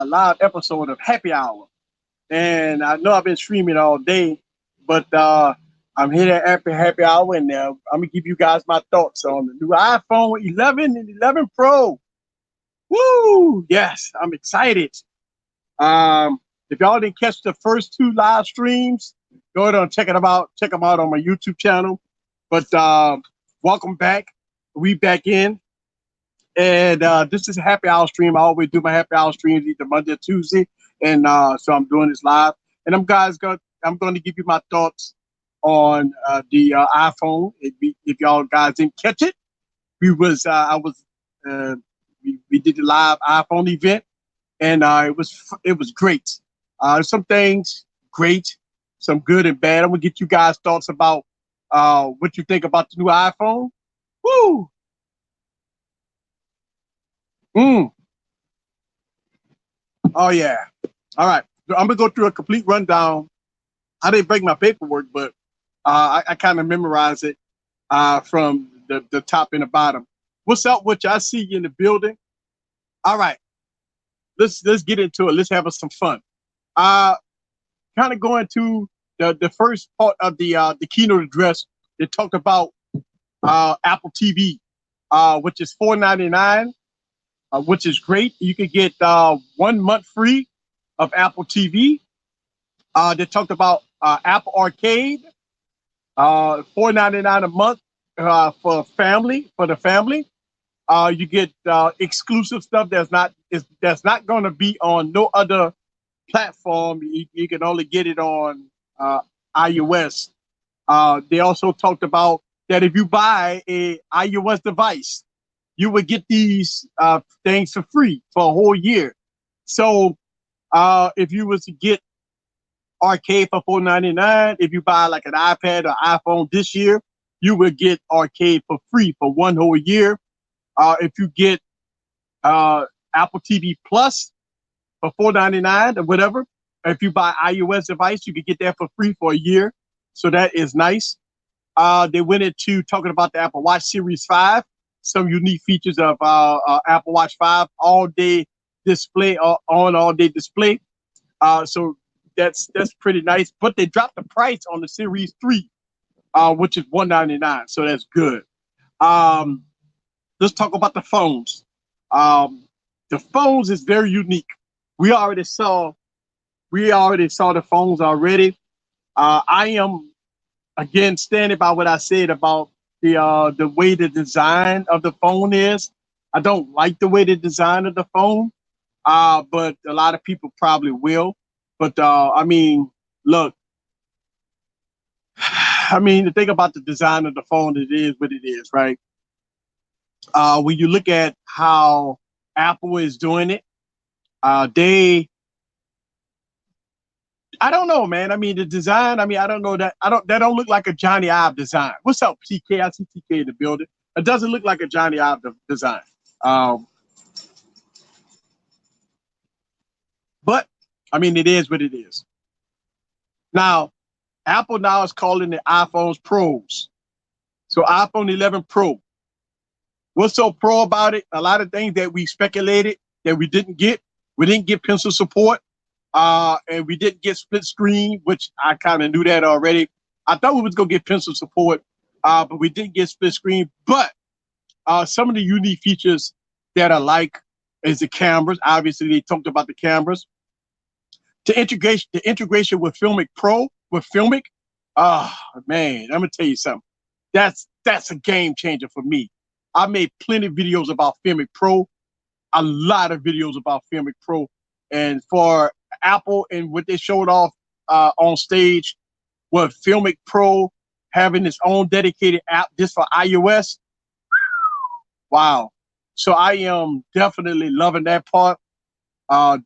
live episode of Happy Hour. And I know I've been streaming all day, but I'm here at Happy Hour, and I'm gonna give you guys my thoughts on the new iPhone 11 and 11 Pro. Woo! Yes, I'm excited. If y'all didn't catch the first two live streams, go ahead and check it out. Check them out on my YouTube channel. But welcome back. We back in. And this is a happy hour stream. I always do my happy hour streams either Monday or Tuesday, and so I'm doing this live. And I'm going to give you my thoughts on the iPhone. If y'all guys didn't catch it, uh, we did the live iPhone event, and it was great. Some things great, some good and bad. I'm gonna get you guys thoughts about what you think about the new iPhone. Woo! Mm. Oh yeah. All right. So I'm gonna go through a complete rundown. I didn't break my paperwork, but I kind of memorized it from the top and the bottom. What's up? What y'all see in the building? All right. Let's get into it. Let's have us some fun. Uh, Kind of going to the first part of the keynote address. They talked about Apple TV, which is $4.99. Which is great. You could get 1 month free of Apple TV. They talked about Apple Arcade, $4.99 a month for the family. You get exclusive stuff that's not going to be on no other platform. You can only get it on iOS. They also talked about that if you buy a iOS device, you would get these things for free for a whole year. So if you was to get Arcade for $4.99, if you buy like an iPad or iPhone this year, you would get Arcade for free for 1 whole year. If you get Apple TV Plus for $4.99 or whatever, if you buy iOS device, you could get that for free for a year. So that is nice. They went into talking about the Apple Watch Series 5. Some unique features of Apple Watch 5, all day display, on all day display. So that's pretty nice. But they dropped the price on the Series 3, which is $199. So that's good. Let's talk about the phones. The phones is very unique. We already saw the phones already. I am again standing by what I said about the way the design of the phone is. I don't like the way the design of the phone, but a lot of people probably will. But I mean, look, I mean, the thing about the design of the phone, it is what it is, right? When you look at how Apple is doing it, I don't know, man. I mean, the design. I mean, I don't know that. That don't look like a Johnny Ive design. What's up, TK? I see TK in the building. It doesn't look like a Johnny Ive design. Um, but I mean, it is what it is. Now, Apple now is calling the iPhones Pros. So iPhone 11 Pro. What's so pro about it? A lot of things that we speculated that we didn't get. We didn't get pencil support. And we didn't get split screen, which I kind of knew that already. I thought we was gonna get pencil support, but we didn't get split screen. But some of the unique features that I like is the cameras. Obviously, they talked about the cameras. The integration with Filmic Pro with Filmic. Oh man, I'm gonna tell you something. That's a game changer for me. I made plenty of videos about Filmic Pro, a lot of videos about Filmic Pro, and for Apple and what they showed off on stage with Filmic Pro having its own dedicated app just for iOS. Wow. So I am definitely loving that part.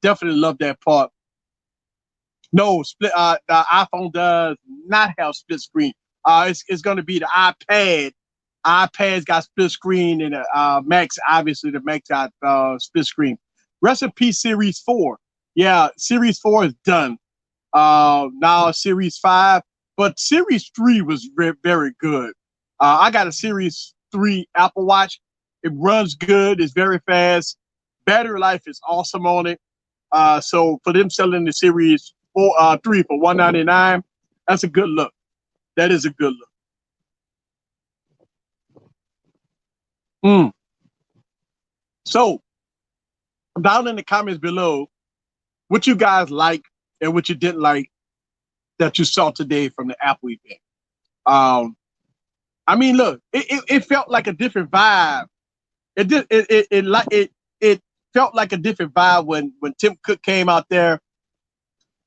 Definitely love that part. No, split. The iPhone does not have split screen. It's going to be the iPad. iPad's got split screen, and Macs, obviously, the Mac got split screen. Rest in peace, Series 4. Yeah, Series 4 is done. Now Series 5, but Series 3 was very good. I got a Series 3 Apple Watch. It runs good. It's very fast. Battery life is awesome on it. So for them selling the series 3 for $199, that's a good look. That is a good look. So down in the comments below, what you guys like and what you didn't like that you saw today from the Apple event. I mean, look, it felt like a different vibe. It felt like a different vibe when Tim Cook came out there.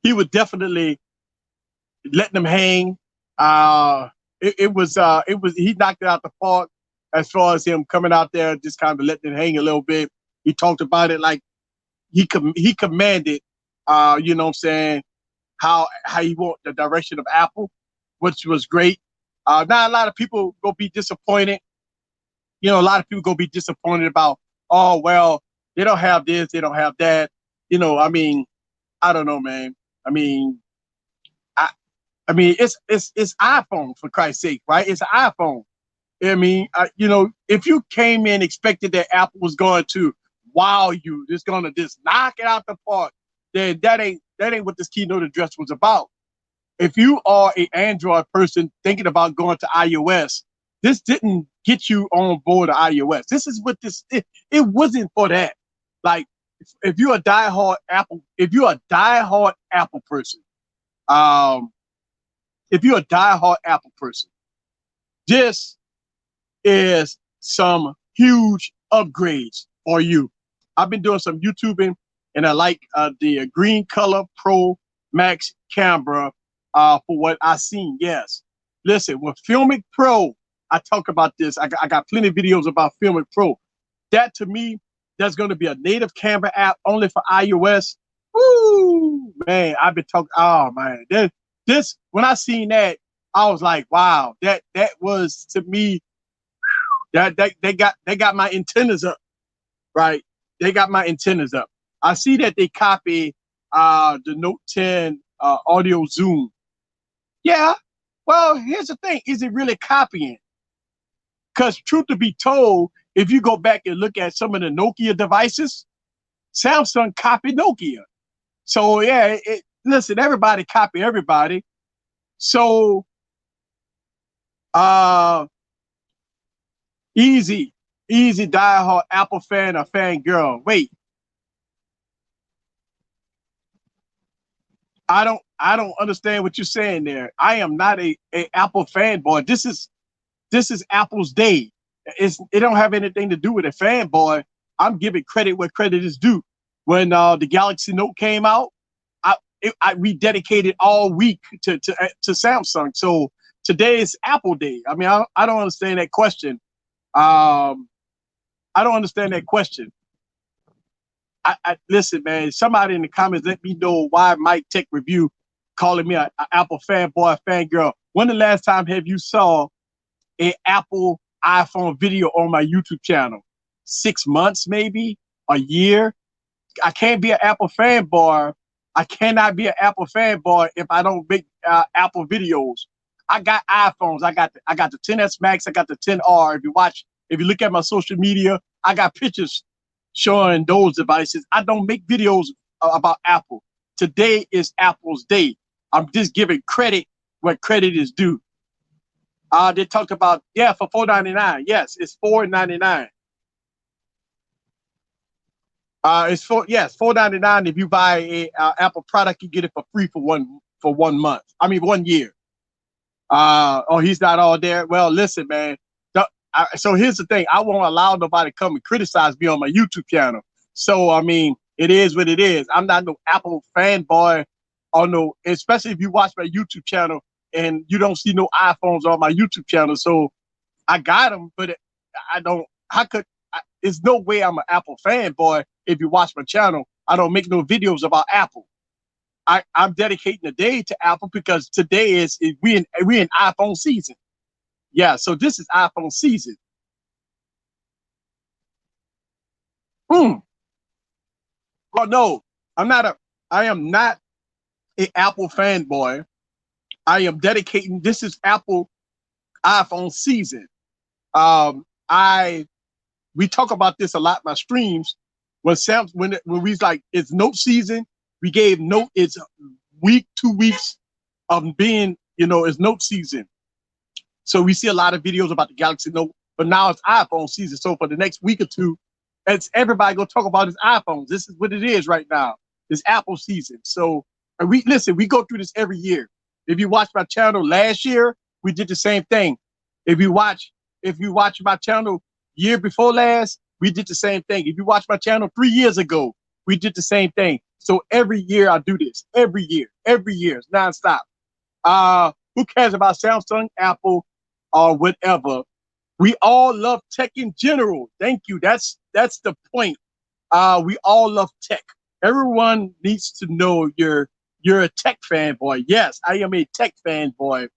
He was definitely letting them hang. It was he knocked it out the park as far as him coming out there, just kind of letting it hang a little bit. He talked about it like he commanded, you know what I'm saying, how he want the direction of Apple, which was great. Now a lot of people gonna be disappointed. You know, a lot of people gonna be disappointed about, oh well, they don't have this, they don't have that. You know, I mean, I don't know, man. I mean, I mean, it's iPhone, for Christ's sake, right? It's an iPhone. I mean, you know, if you came in expected that Apple was going to wow you, just going to just knock it out the park, then that ain't what this keynote address was about. If you are an Android person thinking about going to iOS, this didn't get you on board to iOS. This is what it wasn't for that. Like, if you're a diehard Apple person, if you're a diehard Apple person, this is some huge upgrades for you. I've been doing some YouTubing, and I like the green color Pro Max camera for what I've seen. Yes, listen, with Filmic Pro, I talk about this. I got plenty of videos about Filmic Pro. That to me, that's going to be a native camera app only for iOS. Woo, man, I've been talking. Oh man, this when I seen that, I was like, wow, that was to me. That they got my antennas up, right? They got my antennas up. I see that they copy the Note 10 audio zoom. Yeah. Well, here's the thing: is it really copying? Because truth to be told, if you go back and look at some of the Nokia devices, Samsung copied Nokia. So yeah, listen, everybody copy everybody. So easy diehard Apple fan or fan girl. Wait, I don't understand what you're saying there. I am not a Apple fanboy. This is Apple's day. It don't have anything to do with a fanboy. I'm giving credit where credit is due. When the Galaxy Note came out, we dedicated all week to Samsung. So today is Apple Day. I mean, I don't understand that question. I don't understand that question. Listen, man. Somebody in the comments let me know why Mike Tech Review calling me an Apple fanboy, fangirl. When the last time have you saw an Apple iPhone video on my YouTube channel? 6 months, maybe a year. I can't be an Apple fanboy. I cannot be an Apple fanboy if I don't make Apple videos. I got iPhones. I got the 10s Max. I got the 10R. If you look at my social media, I got pictures showing those devices. I don't make videos about Apple. Today is Apple's day. I'm just giving credit where credit is due. They talked about, yeah, for $4.99. Yes, it's $4.99. It's $4.99. If you buy a Apple product, you get it for free for 1 month. I mean 1 year. Oh, he's not all there. Well, listen, man. So here's the thing. I won't allow nobody to come and criticize me on my YouTube channel. So I mean, it is what it is. I'm not no Apple fanboy, or no. Especially if you watch my YouTube channel and you don't see no iPhones on my YouTube channel. So I got them, but I don't. There's no way I'm an Apple fanboy. If you watch my channel, I don't make no videos about Apple. I'm dedicating the day to Apple because today is we in iPhone season. Yeah, so this is iPhone season. Oh no, I am not an Apple fanboy. I am dedicating. This is Apple iPhone season. We talk about this a lot in my streams. when we like it's Note season, we gave Note its week, 2 weeks of being, it's Note season. So we see a lot of videos about the Galaxy Note, but now it's iPhone season. So for the next week or two, it's everybody gonna talk about his iPhones. This is what it is right now. It's Apple season. So and we go through this every year. If you watch my channel last year, we did the same thing. If you watch my channel year before last, we did the same thing. If you watch my channel 3 years ago, we did the same thing. So every year I do this. Every year, it's nonstop. Who cares about Samsung, Apple, or whatever? We all love tech in general. Thank you. That's the point. We all love tech. Everyone needs to know you're a tech fanboy. Yes, I am a tech fanboy.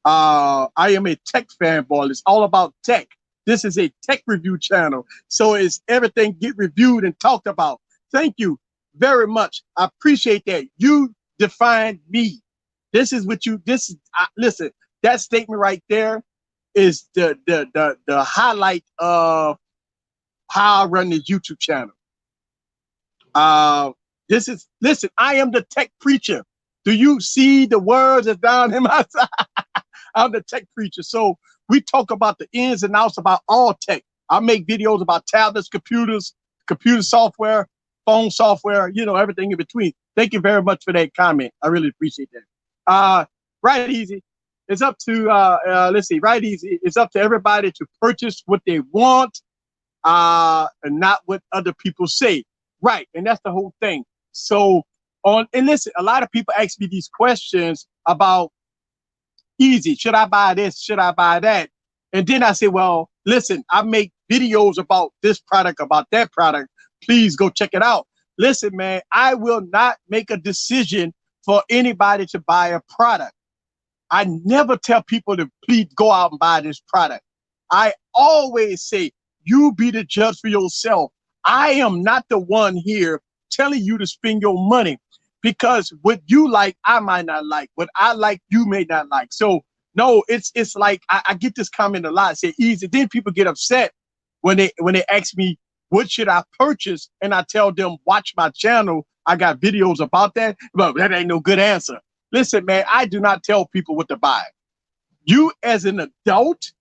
I am a tech fanboy. It's all about tech. This is a tech review channel. So it's everything get reviewed and talked about. Thank you very much. I appreciate that. You defined me. This is what you, listen, that statement right there is the highlight of how I run this YouTube channel. Listen, I am the tech preacher. Do you see the words that's down in my side? I'm the tech preacher. So we talk about the ins and outs about all tech. I make videos about tablets, computers, computer software, phone software, everything in between. Thank you very much for that comment. I really appreciate that. Right Easy. It's up to, let's see, Right Easy. It's up to everybody to purchase what they want and not what other people say. Right. And that's the whole thing. So and listen, a lot of people ask me these questions about Easy. Should I buy this? Should I buy that? And then I say, well, listen, I make videos about this product, about that product. Please go check it out. Listen, man, I will not make a decision for anybody to buy a product. I never tell people to please go out and buy this product. I always say, you be the judge for yourself. I am not the one here telling you to spend your money, because what you like, I might not like. What I like, you may not like. So no, it's like I get this comment a lot. Say Easy. Then people get upset when they ask me what should I purchase, and I tell them watch my channel. I got videos about that. But that ain't no good answer. Listen, man, I do not tell people what to buy. You as an adult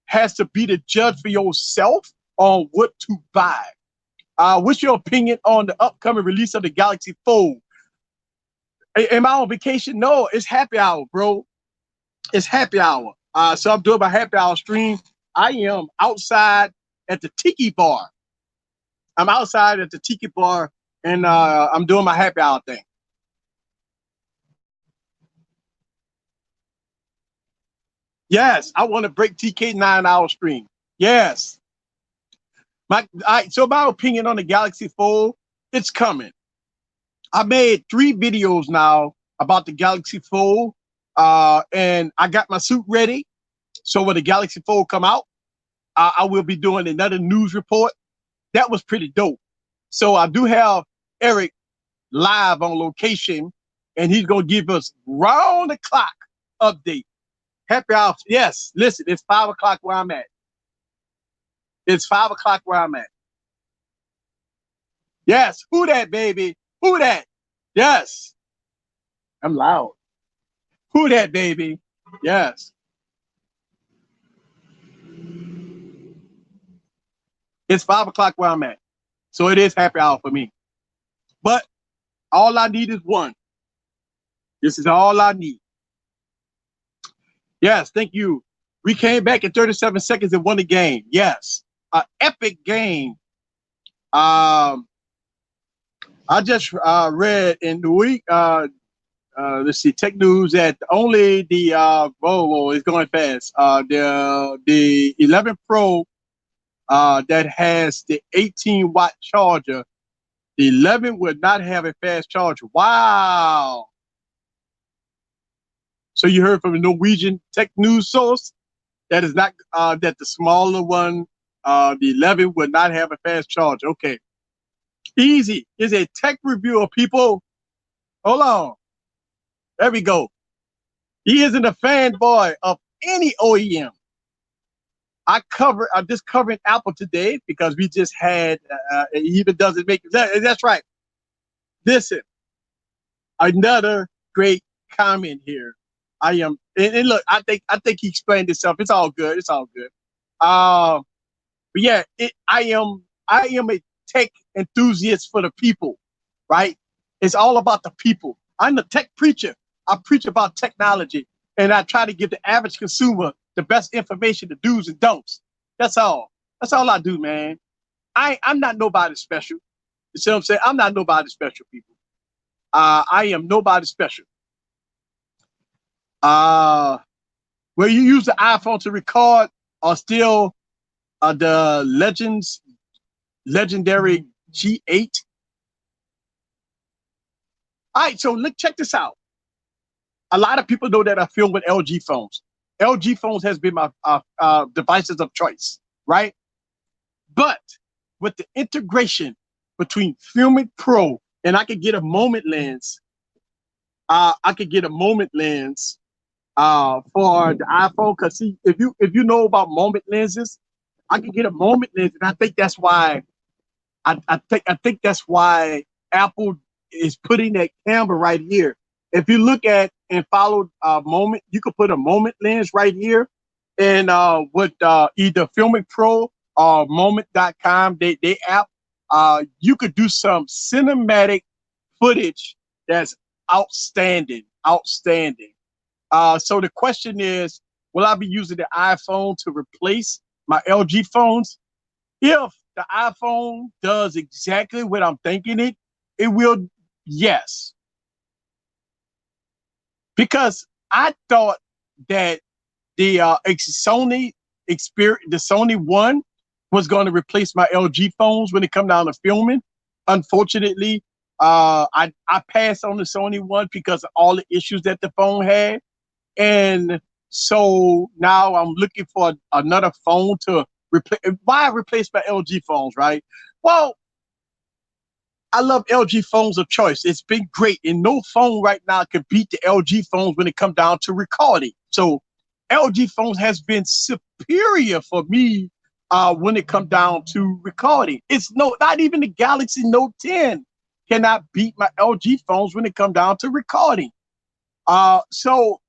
has to be the judge for yourself on what to buy. What's your opinion on the upcoming release of the Galaxy Fold? Am I on vacation? No, it's happy hour, bro. It's happy hour. So I'm doing my happy hour stream. I am outside at the Tiki Bar. I'm outside at the Tiki Bar, and I'm doing my happy hour thing. Yes, I want to break TK 9-hour stream. Yes. So my opinion on the Galaxy Fold, it's coming. I made 3 videos now about the Galaxy Fold, and I got my suit ready. So when the Galaxy Fold come out, I will be doing another news report. That was pretty dope. So I do have Eric live on location, and he's gonna give us round the clock update. Happy hour. Yes, listen, it's 5 o'clock where I'm at. It's 5 o'clock where I'm at. Yes, who that, baby? Who that? Yes. I'm loud. Who that, baby? Yes. It's 5 o'clock where I'm at. So it is happy hour for me. But all I need is one. This is all I need. Yes, thank you. We came back in 37 seconds and won the game. Yes. An epic game. I just read in the week, let's see, tech news that only the Volvo is going fast. The 11 Pro that has the 18-watt charger, the 11 would not have a fast charger. Wow. So you heard from a Norwegian tech news source that is not that the smaller one, the 11 would not have a fast charger. Okay. Easy is a tech reviewer, people. Hold on. There we go. He isn't a fanboy of any OEM. I'm just covering Apple today because we just had, it even doesn't make, that's right. Listen, another great comment here. And look, I think he explained himself. It's all good. It's all good. But yeah, I am a tech enthusiast for the people, right? It's all about the people. I'm a tech preacher. I preach about technology, and I try to give the average consumer the best information, the do's and don'ts. That's all. That's all I do, man. I'm not nobody special. You see what I'm saying? I'm not nobody special, people. I am nobody special. Uh, where you use the iPhone to record are still the legendary G8. All right, so look, check this out. A lot of people know that I film with LG phones. LG phones has been my devices of choice, right? But with the integration between Filmic Pro and I could get a moment lens, I could get a moment lens for the iPhone. Because see, if you know about moment lenses, I can get a moment lens, and I think that's why I think that's why Apple is putting that camera right here. If you look at and follow moment, you could put a moment lens right here, and with either Filmic Pro or Moment.com, they app, you could do some cinematic footage that's outstanding, outstanding. So the question is, will I be using the iPhone to replace my LG phones? If the iPhone does exactly what I'm thinking it will, yes. Because I thought that the the Sony One was going to replace my LG phones when it come down to filming. Unfortunately, I passed on the Sony One because of all the issues that the phone had. And so now I'm looking for another phone to replace. Why replace my LG phones, right? Well, I love LG phones of choice. It's been great, and no phone right now can beat the LG phones when it comes down to recording. So LG phones has been superior for me when it comes down to recording. It's not even the Galaxy Note 10 cannot beat my LG phones when it comes down to recording. So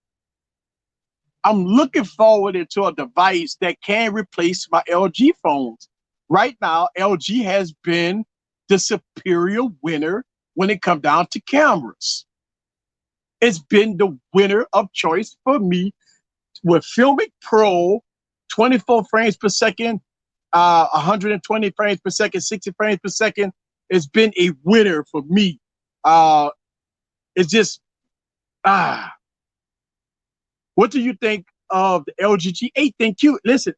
I'm looking forward into a device that can replace my LG phones. Right now, LG has been the superior winner when it comes down to cameras. It's been the winner of choice for me with Filmic Pro, 24 frames per second, 120 frames per second, 60 frames per second. It's been a winner for me. It's just, ah, what do you think of the LG G8? Thank you. Listen,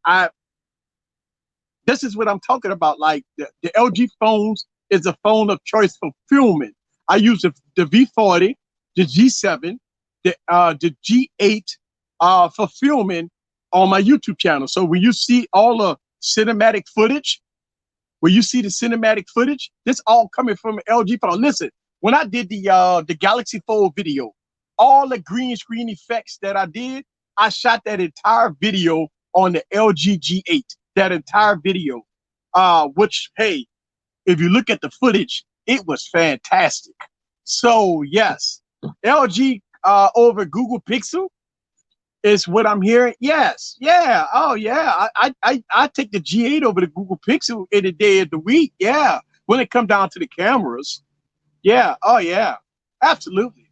this is what I'm talking about. Like the LG phones is a phone of choice for filming. I use the V40, the G7, the G8 for filming on my YouTube channel. So when you see all the cinematic footage, this all coming from an LG phone. Listen, when I did the Galaxy Fold video, all the green screen effects that I did, I shot that entire video on the LG G8. That entire video, which, hey, if you look at the footage, it was fantastic. So yes, LG over Google Pixel is what I'm hearing. Yes, yeah, oh yeah. I take the G8 over the Google Pixel any day of the week. Yeah, when it comes down to the cameras. Yeah, oh yeah, absolutely.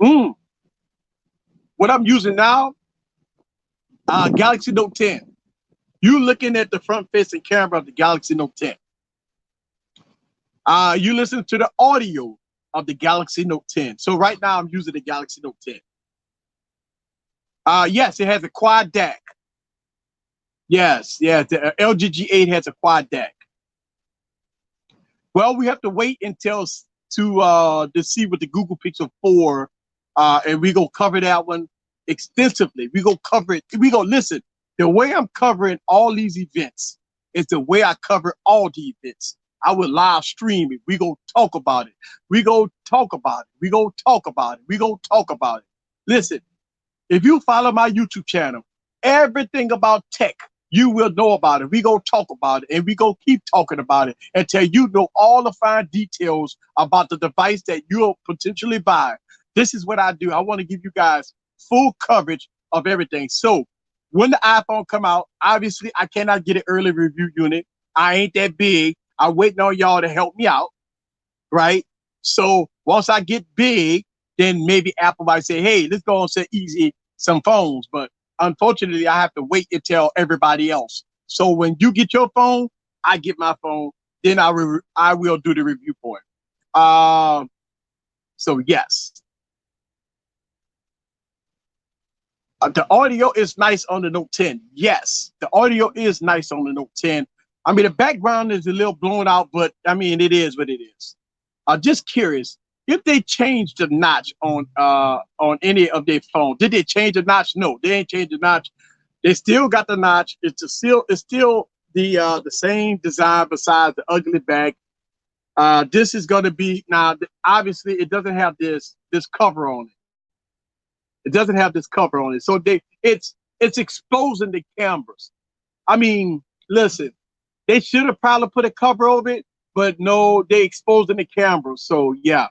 Mm. What I'm using now, Galaxy Note 10. You looking at the front facing camera of the Galaxy Note 10. You listen to the audio of the Galaxy Note 10. So right now I'm using the Galaxy Note 10. Yes, it has a quad DAC. Yes, yes, the LG G8 has a quad DAC. Well, we have to wait until to see what the Google Pixel 4, and we gonna cover that one extensively. We gonna cover it. We gonna listen. The way I'm covering all these events is the way I cover all the events. I will live stream it. We gonna talk about it. We gonna talk about it. We gonna talk about it. We gonna talk about it. Listen, If you follow my YouTube channel, everything about tech, you will know about it. We go talk about it, and we go keep talking about it until you know all the fine details about the device that you'll potentially buy. This is what I do. I want to give you guys full coverage of everything. So when the iPhone come out, obviously I cannot get an early review unit. I ain't that big. I'm waiting on y'all to help me out, right? So once I get big, then maybe Apple might say, hey, let's go and say easy some phones. But unfortunately, I have to wait until everybody else. So when you get your phone, I get my phone, then I will do the review for it. So yes. The audio is nice on the Note 10. Yes, the audio is nice on the Note 10. I mean, the background is a little blown out, but I mean, it is what it is. Just curious if they changed the notch on any of their phones. Did they change the notch? No, they ain't changed the notch. They still got the notch. It's still the same design besides the ugly back. This is going to be now. Obviously, it doesn't have this cover on it. It doesn't have this cover on it, so it's exposing the cameras. I mean, listen, they should have probably put a cover over it, but no, they exposing the cameras. So yeah,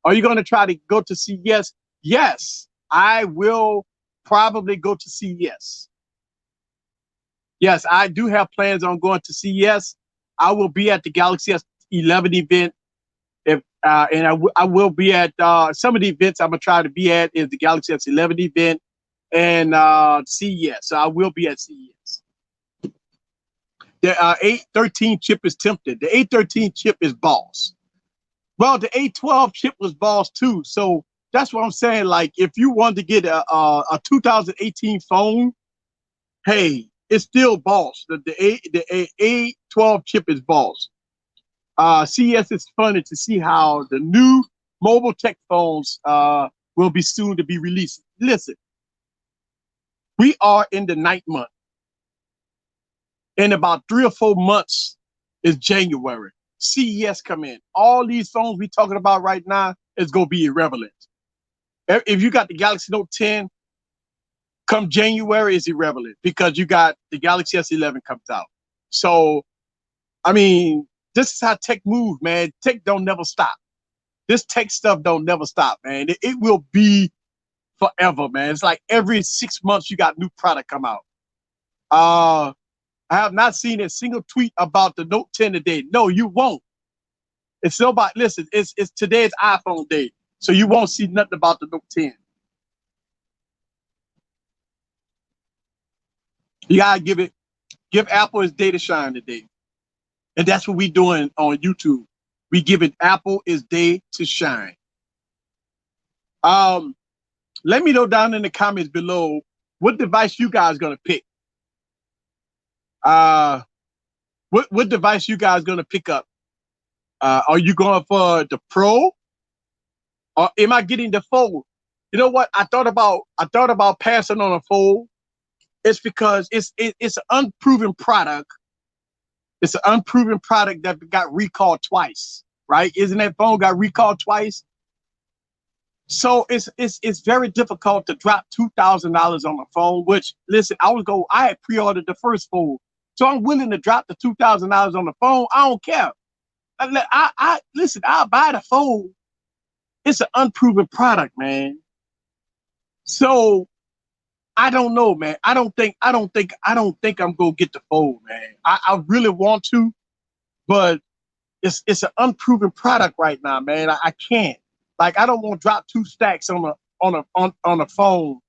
are you going to try to go to CES? Yes, I will probably go to CES. Yes, I do have plans on going to CES. I will be at the Galaxy S11 event. And I will be at some of the events I'm gonna try to be at is the Galaxy S11 event and CES. So I will be at CES. The 813 chip is tempted. The 813 chip is boss. Well, the 812 chip was boss too. So that's what I'm saying. Like, if you want to get a 2018 phone, hey, it's still boss. The 812 chip is boss. CES is funny to see how the new mobile tech phones will be soon to be released. Listen, we are in the 9th month. In about 3 or 4 months is January. CES come in. All these phones we talking about right now is going to be irrelevant. If you got the Galaxy Note 10, come January is irrelevant because you got the Galaxy S11 comes out. So, I mean, this is how tech move, man. Tech don't never stop. This tech stuff don't never stop, man. It will be forever, man. It's like every 6 months you got new product come out. I have not seen a single tweet about the Note 10 today. No, you won't. It's nobody. Listen, it's today's iPhone day, so you won't see nothing about the Note 10. You gotta give Apple its day to shine today. And that's what we doing on YouTube. We giving Apple its day to shine. Let me know down in the comments below what device you guys gonna pick. What device you guys gonna pick up? Are you going for the Pro, or am I getting the Fold? You know what? I thought about passing on a Fold. It's because it's an unproven product. It's an unproven product that got recalled twice, right? Isn't that phone got recalled twice? So it's very difficult to drop $2,000 on a phone. Which, listen, I had pre-ordered the first phone, so I'm willing to drop the $2,000 on the phone. I don't care. Listen, I'll buy the phone. It's an unproven product, man. So I don't know, man. I don't think I'm gonna get the phone, man. I really want to, but it's an unproven product right now, man. I can't. Like, I don't want to drop 2 stacks on a phone,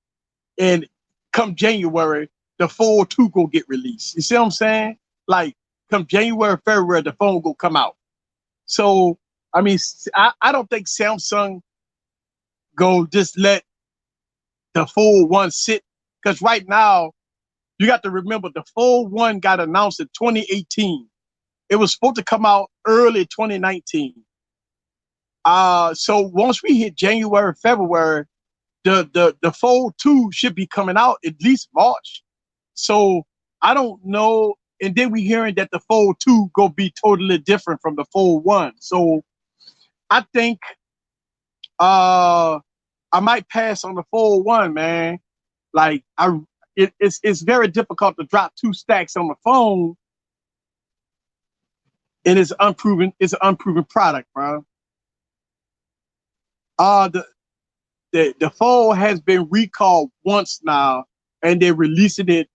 and come January, the Fold 2 go get released. You see what I'm saying? Like, come January, February, the phone go come out. So I mean, I don't think Samsung go just let the Fold 1 sit, because right now you got to remember the Fold 1 got announced in 2018. It was supposed to come out early 2019. So once we hit January, February, the Fold 2 should be coming out at least March. So I don't know. And then we hearing that the Fold 2 go be totally different from the Fold 1. So I think I might pass on the Fold 1, man. Like it's very difficult to drop 2 stacks on the phone, and it's unproven. It's an unproven product, bro. The the phone has been recalled once now, and they're releasing it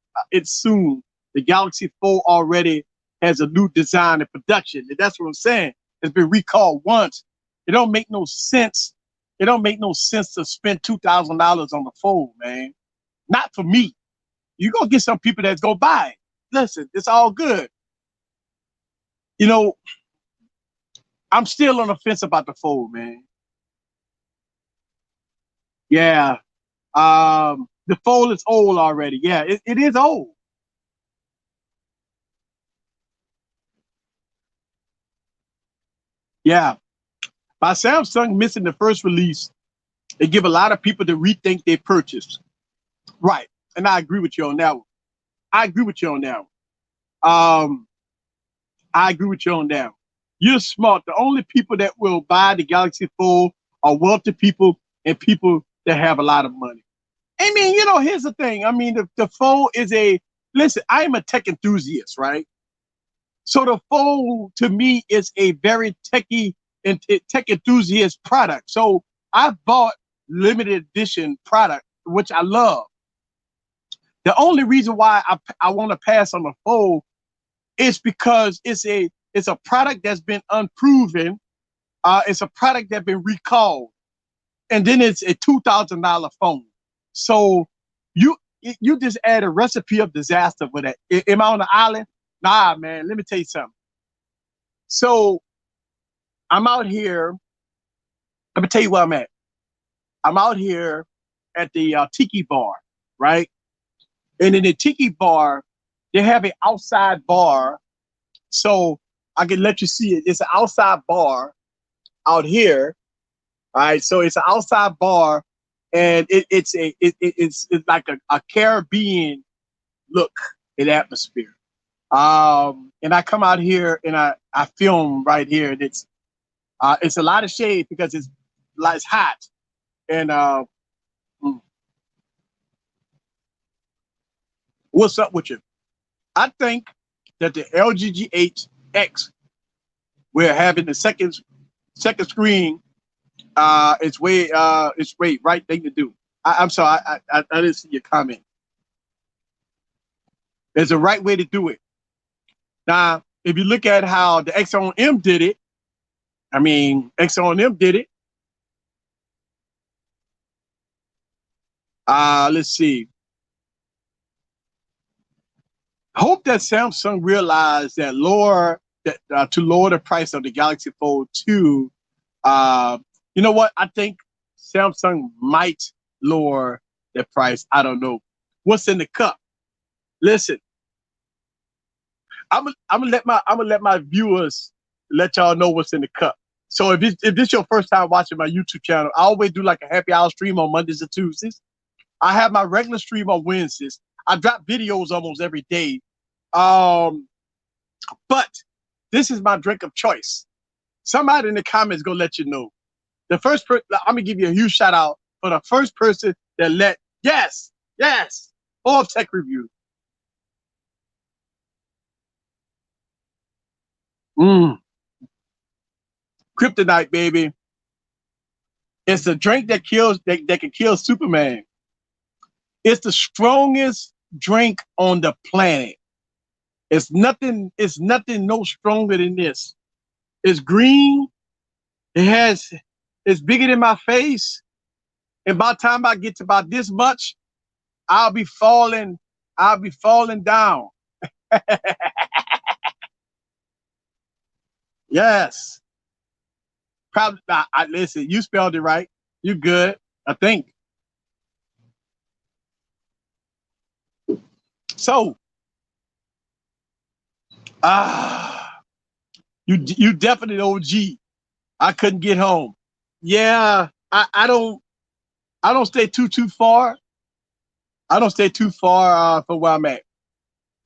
soon. The Galaxy Fold already has a new design in production. And that's what I'm saying. It's been recalled once. It don't make no sense. It don't make no sense to spend $2,000 on the phone, man. Not for me. You're gonna get some people that's gonna buy it. Listen, it's all good. You know, I'm still on the fence about the Fold, man. Yeah. The Fold is old already. Yeah, it is old. Yeah. By Samsung missing the first release, it give a lot of people to rethink their purchase. Right. And I agree with you on that one. I agree with you on that one. I agree with you on that one. You're smart. The only people that will buy the Galaxy Fold are wealthy people and people that have a lot of money. I mean, here's the thing. I mean, the Fold is listen, I am a tech enthusiast, right? So the Fold to me is a very techy and tech enthusiast product. So I bought limited edition product, which I love. The only reason why I want to pass on the Fold is because it's a product that's been unproven. It's a product that's been recalled, and then it's a $2,000 phone. So you just add a recipe of disaster with that. Am I on the island? Nah, man. Let me tell you something. So I'm out here. Let me tell you where I'm at. I'm out here at the Tiki Bar, right? And in the Tiki Bar, they have an outside bar. So I can let you see it. It's an outside bar out here. All right. So it's an outside bar, and it's like a Caribbean look and atmosphere. And I come out here and I film right here, and it's a lot of shade because it's hot. And mm, what's up with you? I think that the LGG8X, we're having the second screen. It's way right thing to do. I'm sorry, I didn't see your comment. There's a right way to do it. Now, if you look at how the X-on-M did it, I mean, X-on-M did it. Let's see. Hope that Samsung realized that to lower the price of the Galaxy Fold 2. You know what? I think Samsung might lower the price. I don't know. What's in the cup? Listen, I'm gonna let my viewers let y'all know what's in the cup. So if this your first time watching my YouTube channel, I always do like a happy hour stream on Mondays and Tuesdays. I have my regular stream on Wednesdays. I drop videos almost every day. Um, but this is my drink of choice. Somebody in the comments gonna let you know. The first person, I'm gonna give you a huge shout out for the first person that yes, Forbes Tech Review. Mm, Kryptonite, baby. It's a drink that can kill Superman. It's the strongest drink on the planet. It's nothing no stronger than this. It's green. It's bigger than my face. And by the time I get to about this much, I'll be falling. I'll be falling down. Yes. Probably. Listen. You spelled it right. You good? I think. So, ah, you definitely OG. I couldn't get home. Yeah, I don't stay too far. I don't stay too far from where I'm at.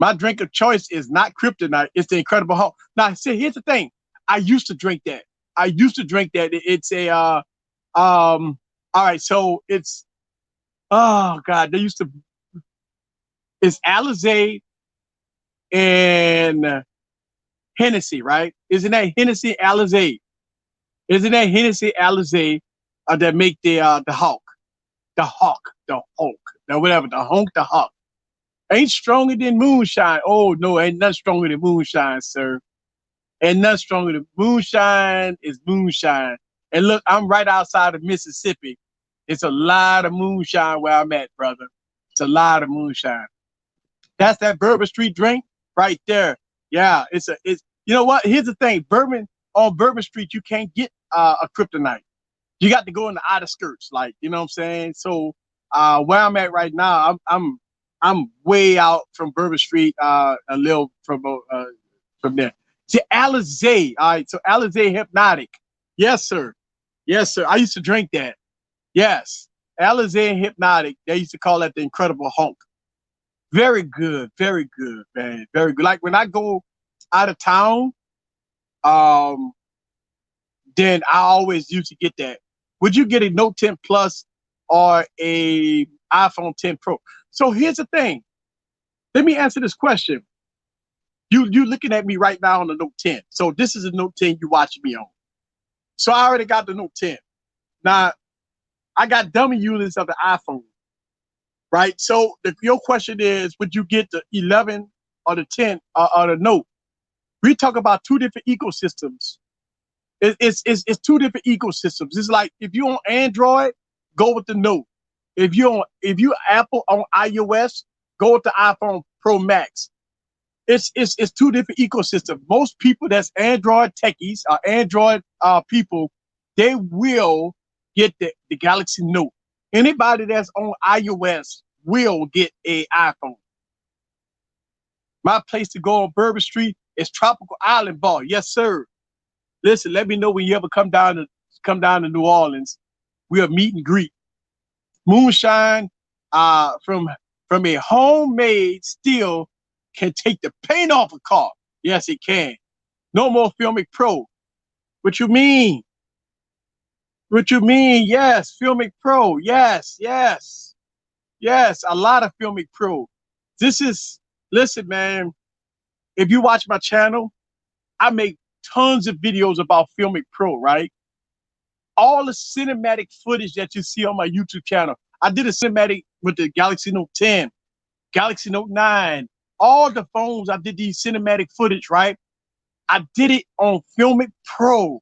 My drink of choice is not kryptonite. It's the Incredible Hulk. Now, see, here's the thing. I used to drink that. I used to drink that. It's a all right. So Oh God, they used to. It's Alizé and Hennessy, right? Isn't that Hennessy Alizé? Isn't that Hennessy Alizé that make the Hawk, the Hulk, the whatever, the Honk, the Hawk? Ain't stronger than moonshine. Oh no, ain't nothing stronger than moonshine, sir. Ain't nothing stronger than moonshine is moonshine. And look, I'm right outside of Mississippi. It's a lot of moonshine where I'm at, brother. It's a lot of moonshine. That's that Bourbon Street drink right there. Yeah, it's you know what? Here's the thing. Bourbon Street, you can't get a kryptonite. You got to go in the outer skirts, like, you know what I'm saying? So where I'm at right now, I'm way out from Bourbon Street, a little from there. See, Alizé, all right. So Alizé Hypnotic. Yes, sir. Yes, sir. I used to drink that. Yes. Alizé Hypnotic. They used to call that the Incredible Hulk. Very good, man. Very good. Like when I go out of town, um, then I always used to get that. Would you get a Note 10 Plus or a iPhone 10 Pro? So here's the thing. Let me answer this question. You looking at me right now on the Note 10. So this is a Note 10 you watching me on. So I already got the Note 10. Now I got dummy units of the iPhone, right? So your question is, would you get the 11 or the 10 or the Note? We talk about two different ecosystems. It's two different ecosystems. It's like if you on Android, go with the Note. If you Apple on iOS, go with the iPhone Pro Max. It's two different ecosystems. Most people that's Android techies or Android people, they will get the Galaxy Note. Anybody that's on iOS will get a iPhone. My place to go on Bourbon Street is Tropical Island Bar. Yes, sir. Listen, let me know when you ever come down to New Orleans. We'll meet and greet. Moonshine from a homemade steel can take the paint off a car. Yes, it can. No more Filmic Pro. What you mean? What you mean? Yes, Filmic Pro. Yes, yes, yes. A lot of Filmic Pro. Listen, man. If you watch my channel, I make tons of videos about Filmic Pro, right? All the cinematic footage that you see on my YouTube channel. I did a cinematic with the Galaxy Note 10, Galaxy Note 9, all the phones. I did these cinematic footage, right? I did it on Filmic Pro.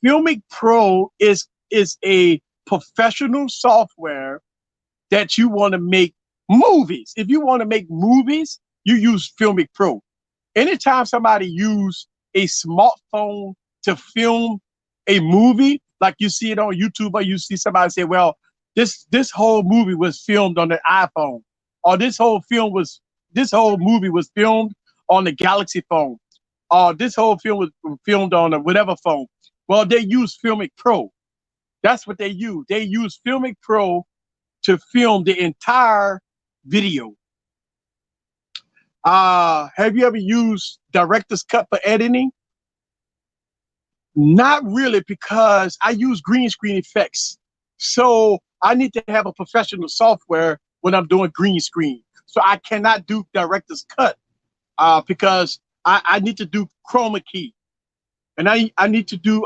Filmic Pro is a professional software that you want to make movies. If you want to make movies, you use Filmic Pro. Anytime somebody use a smartphone to film a movie, like you see it on YouTube, or you see somebody say, well, this whole movie was filmed on the iPhone, or this whole movie was filmed on the Galaxy phone, or this whole film was filmed on a whatever phone. Well, they use Filmic Pro. That's what they use. They use Filmic Pro to film the entire video. Have you ever used Director's Cut for editing? Not really, because I use green screen effects. So I need to have a professional software when I'm doing green screen. So I cannot do Director's Cut because I need to do chroma key. And I need to do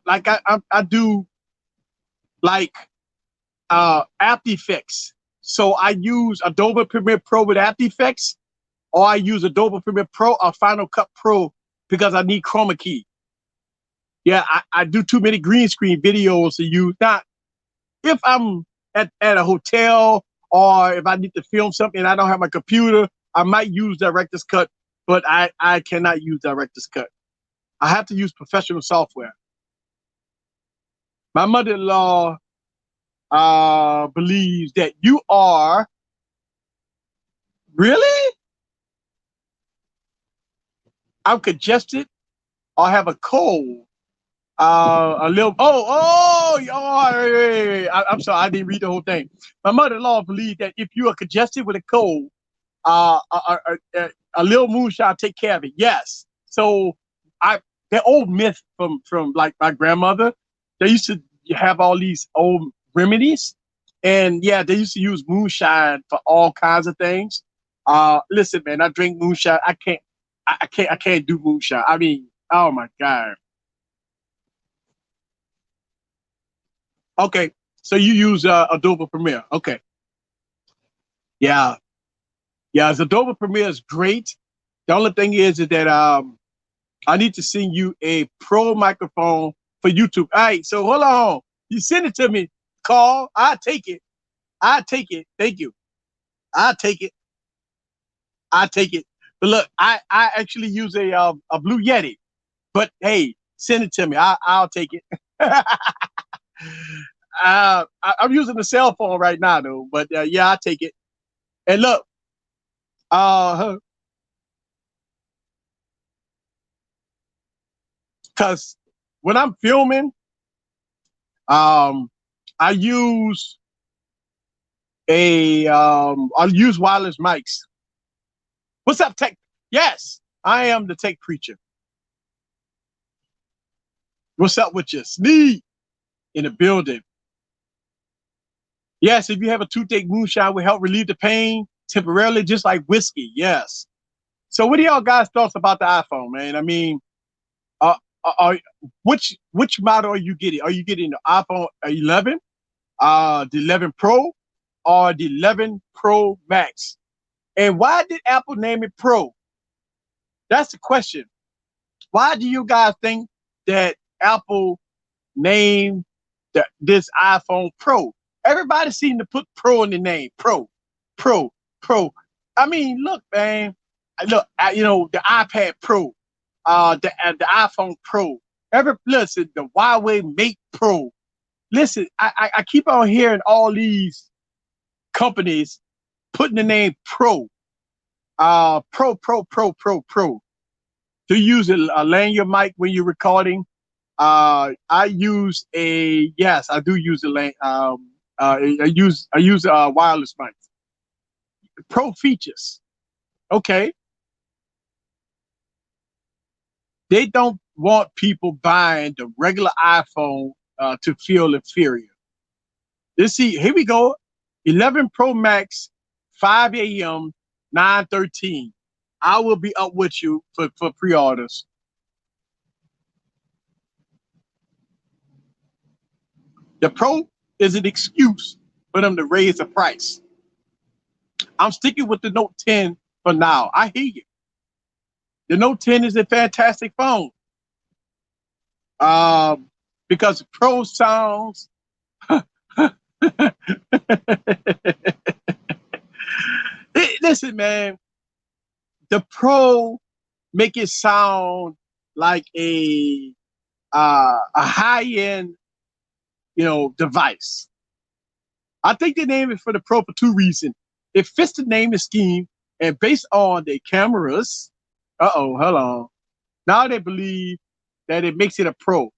like I do like After Effects. So I use Adobe Premiere Pro with After Effects, or I use Adobe Premiere Pro or Final Cut Pro because I need chroma key. Yeah, I do too many green screen videos to use. Not if I'm at a hotel, or if I need to film something and I don't have my computer, I might use Director's Cut, but I cannot use Director's Cut. I have to use professional software. My mother-in-law believes that you are really. I'm congested or have a cold. A little. I'm sorry, I didn't read the whole thing. My mother-in-law believes that if you are congested with a cold, a little moonshine take care of it. Yes. So that old myth from like my grandmother, they used to have all these old remedies, And yeah, they used to use moonshine for all kinds of things. Listen, man, I drink moonshine. I can't do moonshine. I mean, oh my God. Okay, so you use Adobe Premiere. Okay, yeah, yeah. Adobe Premiere is great. The only thing is that I need to send you a pro microphone for YouTube. All right, so hold on. You send it to me. Call. I take it. I take it. Thank you. I take it. I take it. But look, I actually use a Blue Yeti. But hey, send it to me. I'll take it. I'm using a cell phone right now though. But yeah, I take it. And look, uh, because when I'm filming, um, I use I use wireless mics. What's up, tech? Yes, I am the tech preacher. What's up with you? Sneak in the building. Yes, if you have a toothache, moonshine will help relieve the pain temporarily, just like whiskey. Yes. So, what do y'all guys thoughts about the iPhone, man? I mean, uh, which model are you getting? Are you getting the iPhone 11, the 11 Pro, or the 11 Pro Max? And why did Apple name it Pro? That's the question. Why do you guys think that Apple named this iPhone Pro? Everybody seemed to put Pro in the name. Pro, Pro, Pro. I mean, look, man. Look, you know, the iPad Pro, the iPhone Pro. Listen, the Huawei Mate Pro. Listen, I keep on hearing all these companies putting the name Pro. Pro. To use a lanyard mic when you're recording. I use yes, I do use a I use wireless mic. Pro features. Okay. They don't want people buying the regular iPhone to feel inferior. Let's see, here we go. 11 Pro Max, 5 a.m., 9:13. I will be up with you for pre-orders. The Pro is an excuse for them to raise the price. I'm sticking with the Note 10 for now. I hear you. The Note 10 is a fantastic phone. Because Pro sounds listen, man, the Pro make it sound like a high-end, device. I think they named it for the Pro for two reasons. It fits the naming scheme, and based on the cameras, hold on. Now they believe that it makes it a Pro.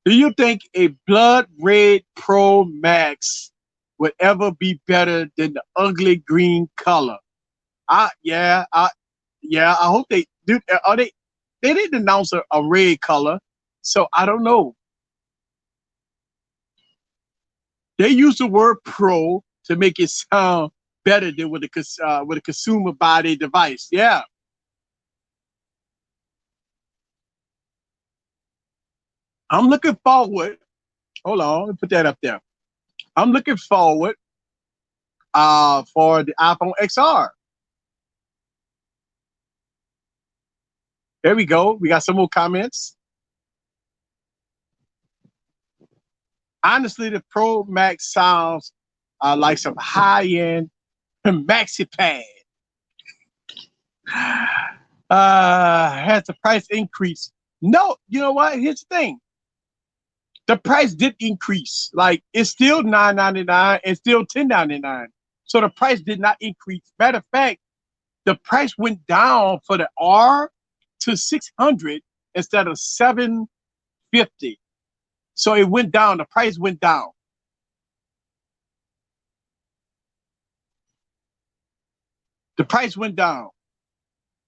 Do you think a blood red Pro Max would ever be better than the ugly green color? Yeah, I hope they do. They didn't announce a red color, so I don't know. They use the word Pro to make it sound better than with a consumer body device. Yeah. I'm looking forward. Hold on, let me put that up there. I'm looking forward for the iPhone XR. There we go. We got some more comments. Honestly, the Pro Max sounds like some high-end maxi pad. Has the price increased? No, you know what? Here's the thing. The price did increase. Like, it's still $9.99 and still $10.99. So the price did not increase. Matter of fact, the price went down for the R to 600 instead of 750. So it went down. The price went down. The price went down.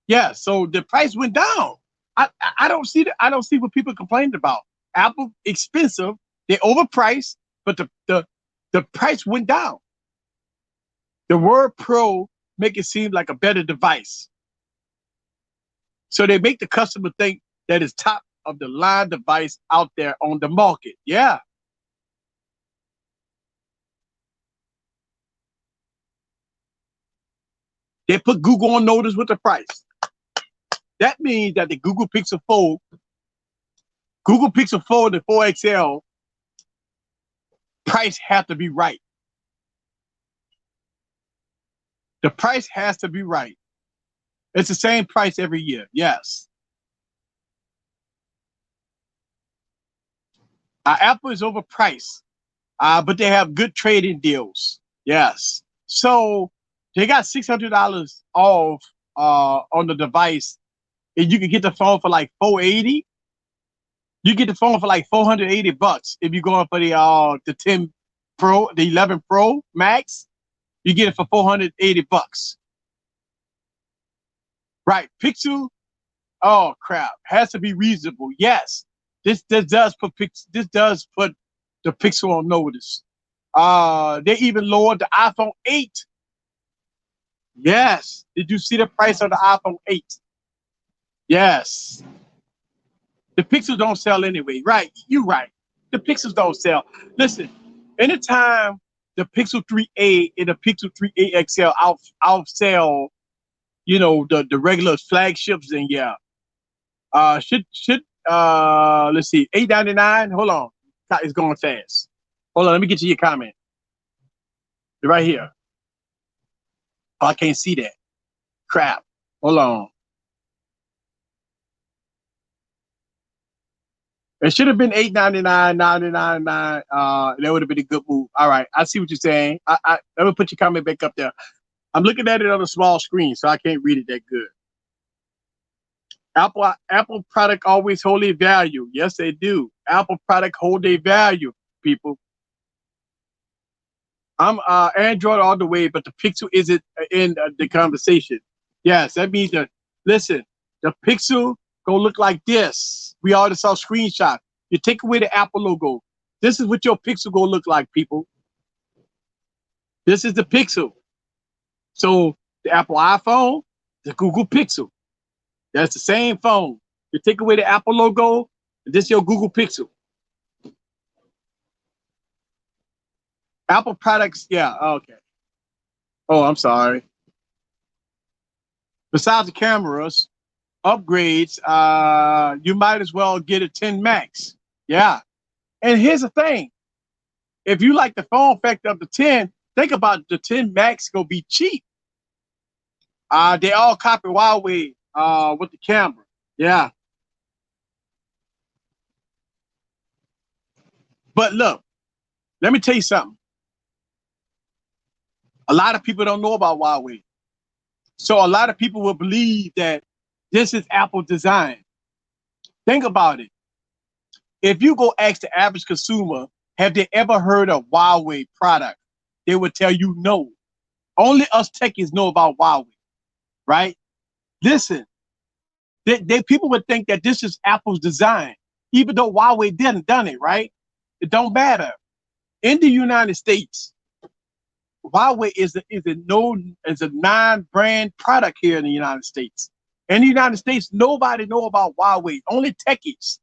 Yeah, so the price went down. I don't see I don't see what people complaining about. Apple expensive, they overpriced, but the The price went down. The word pro make it seem like a better device. So they make the customer think that it's top of the line device out there on the market. Yeah. They put Google on notice with the price. That means that the Google Pixel 4 and the 4XL price has to be right. The price has to be right. It's the same price every year. Yes. Apple is overpriced, but they have good trading deals. Yes. So they got $600 off on the device, and you can get the phone for like $480. You get the phone for like $480 if you're going for the 10 Pro, the 11 Pro Max. You get it for $480. Right? Pixel. Oh crap! Has to be reasonable. Yes. This does put the Pixel on notice. They even lowered the iPhone 8. Yes. Did you see the price of the iPhone 8? Yes. The Pixels don't sell anyway. Right. You're right. The Pixels don't sell. Listen, anytime the Pixel 3a and the Pixel 3a XL outsell, the regular flagships, then yeah. Let's see, $8.99. Hold on. It's going fast. Hold on, let me get you your comment. Right here. Oh, I can't see that. Crap. Hold on. It should have been $8.99, $9.99. That would have been a good move. All right, I see what you're saying. Let me put your comment back up there. I'm looking at it on a small screen, so I can't read it that good. Apple product always hold their value. Yes, they do. Apple product hold their value, people. I'm Android all the way, but the Pixel isn't in the conversation. Yes, that means that, listen, the Pixel gonna look like this. We already saw screenshot. You take away the Apple logo. This is what your Pixel gonna look like, people. This is the Pixel. So the Apple iPhone, the Google Pixel. That's the same phone. You take away the Apple logo, and this is your Google Pixel. Apple products, yeah, okay. Oh, I'm sorry. Besides the cameras, upgrades, you might as well get a 10 Max. Yeah. And here's the thing. If you like the phone factor of the 10, think about the 10 Max gonna be cheap. They all copy Huawei with the camera. Yeah. But look, let me tell you something. A lot of people don't know about Huawei. So a lot of people will believe that this is Apple design. Think about it. If you go ask the average consumer, have they ever heard of Huawei product? They would tell you no. Only us techies know about Huawei, right? Listen, people would think that this is Apple's design, even though Huawei didn't done it, right? It don't matter. In the United States, Huawei is a non-brand product here in the United States. In the United States, nobody know about Huawei. Only techies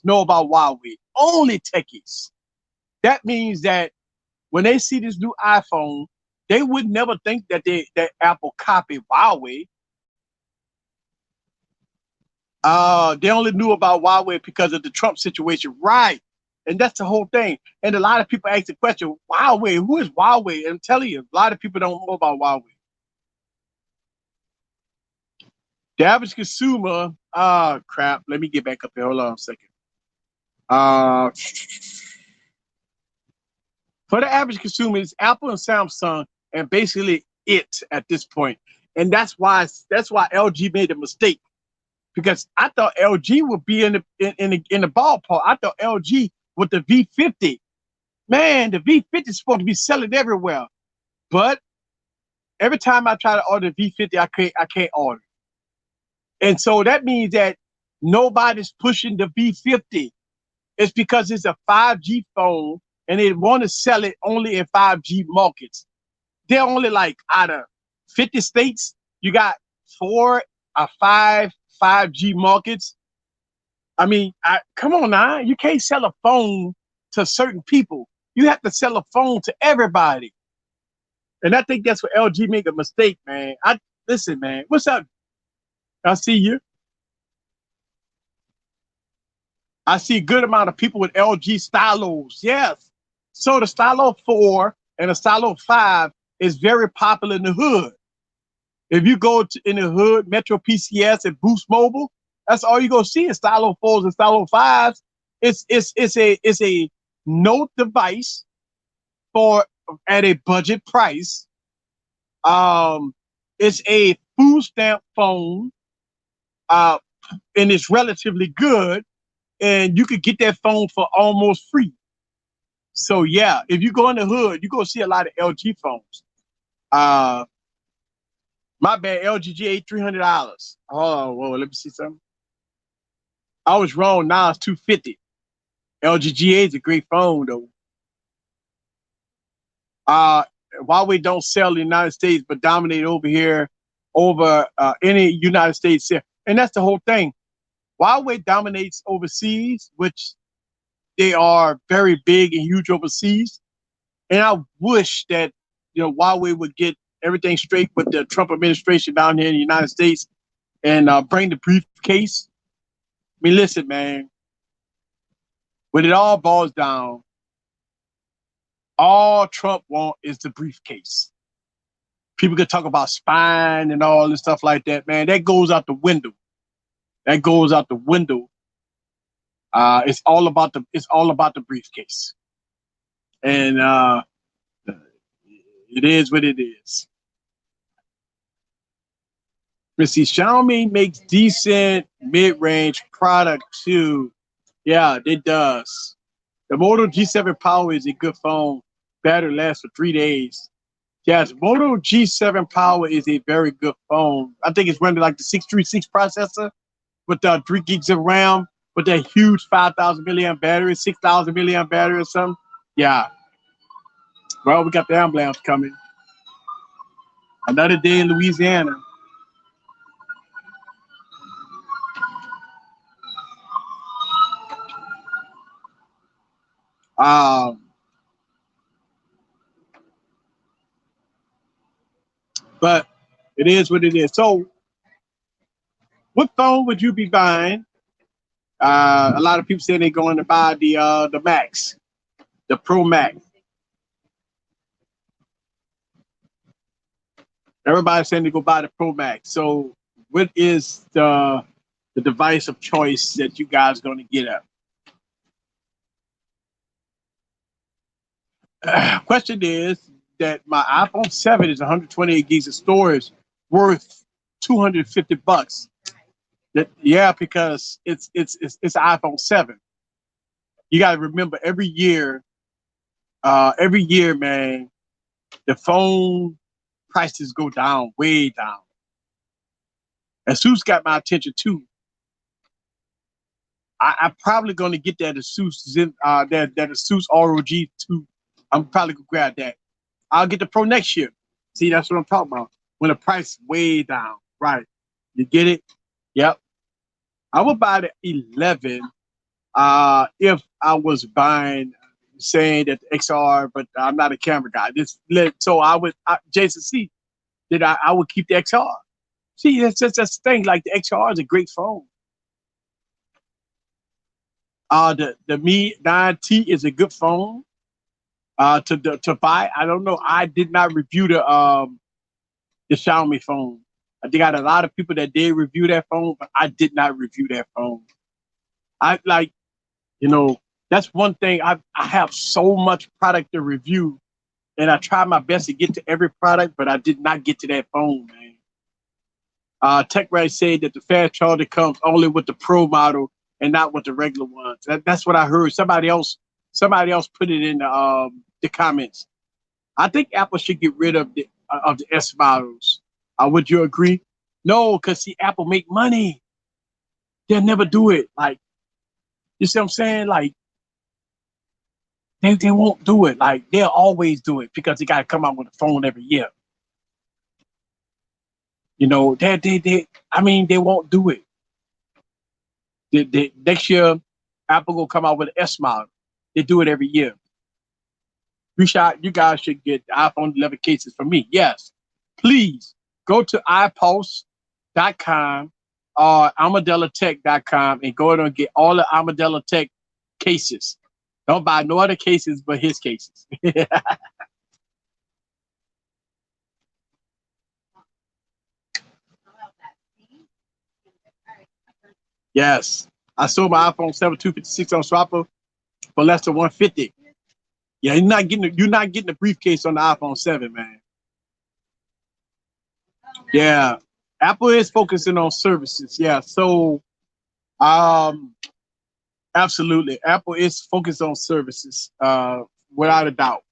know about Huawei. Only techies. That means that when they see this new iPhone, they would never think that Apple copied Huawei. They only knew about Huawei because of the Trump situation, right? And that's the whole thing. And a lot of people ask the question, Huawei, who is Huawei? And I'm telling you, a lot of people don't know about Huawei. The average consumer, crap. Let me get back up here. Hold on a second. For the average consumer, it's Apple and Samsung, and basically it at this point. And that's why LG made a mistake, because I thought LG would be in the ballpark. I thought LG with the V50, man, the V50 is supposed to be selling everywhere, but every time I try to order V50, I can't order. And so that means that nobody's pushing the V50. It's because it's a 5G phone and they want to sell it only in 5G markets. They're only like out of 50 states, you got 4 or 5G markets. I mean, come on now, you can't sell a phone to certain people. You have to sell a phone to everybody. And I think that's where LG make a mistake, man. Listen, man, what's up? I see you. I see a good amount of people with LG stylos. Yes. So the Stylo 4 and the Stylo 5 is very popular in the hood. If you go in the hood, Metro PCS and Boost Mobile, that's all you're gonna see is Stylo 4s and Stylo 5s. It's a note device for at a budget price. It's a food stamp phone, and it's relatively good, and you could get that phone for almost free. So yeah, if you go in the hood, you're gonna see a lot of LG phones. My bad, LG G8 $300. Oh, whoa, let me see something. I was wrong. Now it's $250. LG G8 is a great phone though. Huawei don't sell in the United States, but dominate over here over any United States. And that's the whole thing. Huawei dominates overseas, which they are very big and huge overseas. And I wish that Huawei would get everything straight with the Trump administration down here in the United States and bring the briefcase. I mean, listen, man. When it all boils down, all Trump wants is the briefcase. People can talk about spying and all this stuff like that, man. That goes out the window. That goes out the window. It's all about the briefcase, and it is what it is. Let's see. Xiaomi makes decent mid-range product too. Yeah, it does. The Moto G7 Power is a good phone. Battery lasts for 3 days. Yes, Moto G7 Power is a very good phone. I think it's running like the 636 processor with 3 gigs of RAM, with that huge 5,000 milliamp battery, 6,000 milliamp battery or something. Yeah. Well, we got the ambulance coming. Another day in Louisiana. But it is what it is. So, what phone would you be buying? A lot of people say they're going to buy the Max, the Pro Max. Everybody's saying to go buy the Pro Max. So, what is the device of choice that you guys are going to get at? Question is that my iPhone 7 is 128 gigs of storage, worth $250. Yeah, because it's an iPhone 7. You got to remember every year, man, the phone prices go down, way down. ASUS got my attention too. I'm probably going to get that ASUS that ASUS ROG 2. I'm probably gonna grab that. I'll get the Pro next year. See, that's what I'm talking about. When the price is way down, right? You get it? Yep. I would buy the 11 if I was saying that the XR, but I'm not a camera guy. So Jason C, that I would keep the XR. See, that's just a thing. Like the XR is a great phone. The Mi 9T is a good phone. To buy. I don't know. I did not review the Xiaomi phone. I think I had a lot of people that did review that phone, but I did not review that phone. That's one thing. I have so much product to review, and I try my best to get to every product, but I did not get to that phone, man. TechRad said that the fast charger comes only with the Pro model and not with the regular ones. That's what I heard. Somebody else put it in the comments. I think Apple should get rid of the S models. Would you agree? No, because see, Apple make money. They'll never do it. Like, you see what I'm saying? Like, They won't do it. Like they'll always do it because they got to come out with a phone every year. You know, they I mean, they won't do it. Next year, Apple will come out with an S model. They do it every year. You guys should get the iPhone 11 cases from me. Yes, please go to iPost.com or ArmadilloTech.com and go ahead and get all the Armadillo Tech cases. Don't buy no other cases but his cases. Yes, I sold my iPhone 7 256 on Swapper for less than 150. Yeah, you're not getting the briefcase on the iPhone 7, man. Yeah, Apple is focusing on services. Yeah, so um, absolutely, Apple is focused on services, without a doubt.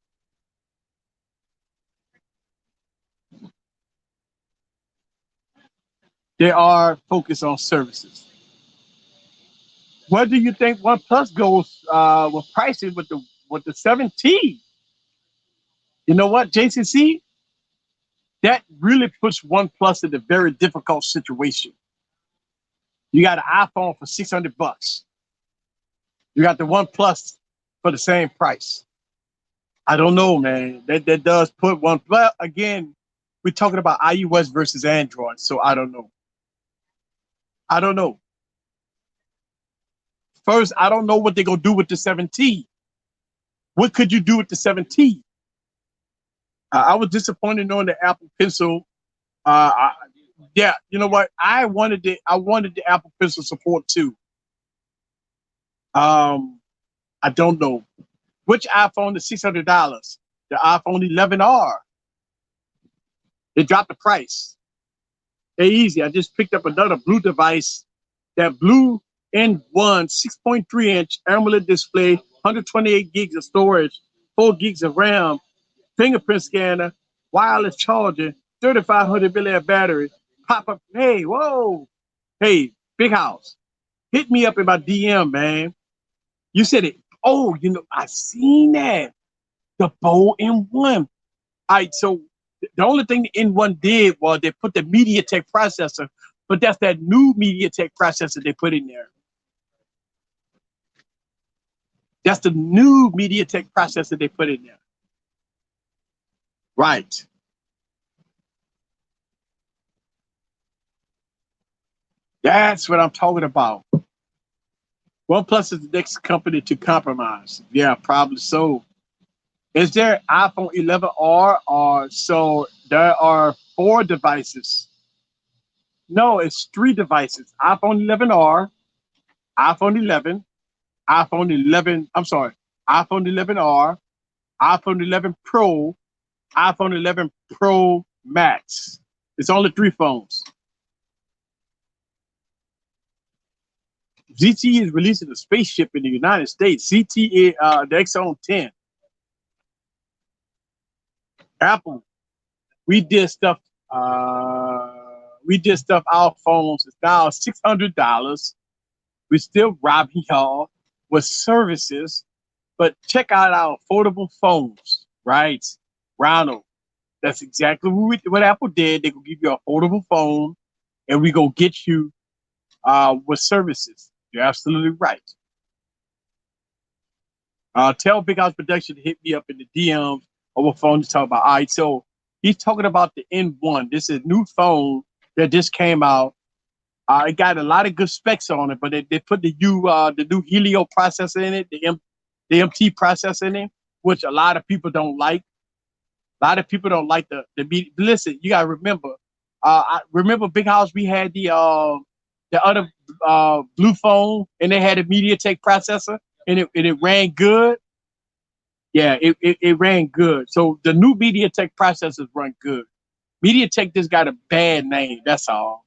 They are focused on services. What do you think OnePlus goes with pricing with the 7T? You know what, JCC? That really puts OnePlus in a very difficult situation. You got an iPhone for $600. You got the OnePlus for the same price. I don't know, man. That does put one. But again, we're talking about iOS versus Android, so I don't know. I don't know. First, I don't know what they're gonna do with the 7T. What could you do with the 7T? I was disappointed knowing the Apple Pencil. I, yeah, you know what? I wanted the Apple Pencil support too. Um, I don't know which iPhone is $600. The iPhone 11R. They dropped the price. Hey, easy. I just picked up another blue device. That blue N1 6.3-inch AMOLED display, 128 gigs of storage, 4 gigs of RAM, fingerprint scanner, wireless charger, 3,500 milliamp battery, pop up. Hey, whoa. Hey, Big House, hit me up in my DM, man. You said it. Oh, you know, I seen that. The Bold N1. All right, so the only thing the N1 did was they put the MediaTek processor, but that's that new MediaTek processor they put in there. That's the new MediaTek processor they put in there. Right. That's what I'm talking about. OnePlus is the next company to compromise. Yeah, probably so. Is there iPhone 11R or so? There are 4 devices. No, it's 3 devices. iPhone 11R, iPhone 11, iPhone 11. I'm sorry, iPhone 11R, iPhone 11 Pro, iPhone 11 Pro Max. It's only 3 phones. ZTE is releasing a spaceship in the United States. ZTE, the Exxon 10. Apple, we did stuff. We did stuff. Our phones is now $600. We still robbing y'all with services, but check out our affordable phones, right? Ronald, that's exactly what Apple did. They gonna give you an affordable phone, and we gonna get you with services. You're absolutely right. Tell Big House Production to hit me up in the DMs or what phone to talk about. All right, so he's talking about the N1. This is a new phone that just came out. It got a lot of good specs on it, but they put the new Helio processor in it, the MT processor in it, which a lot of people don't like. A lot of people don't like the. Listen, you gotta remember. I remember Big House. We had the other blue phone, and they had a MediaTek processor, and it ran good. Yeah, it ran good. So the new MediaTek processors run good. MediaTek just got a bad name. That's all.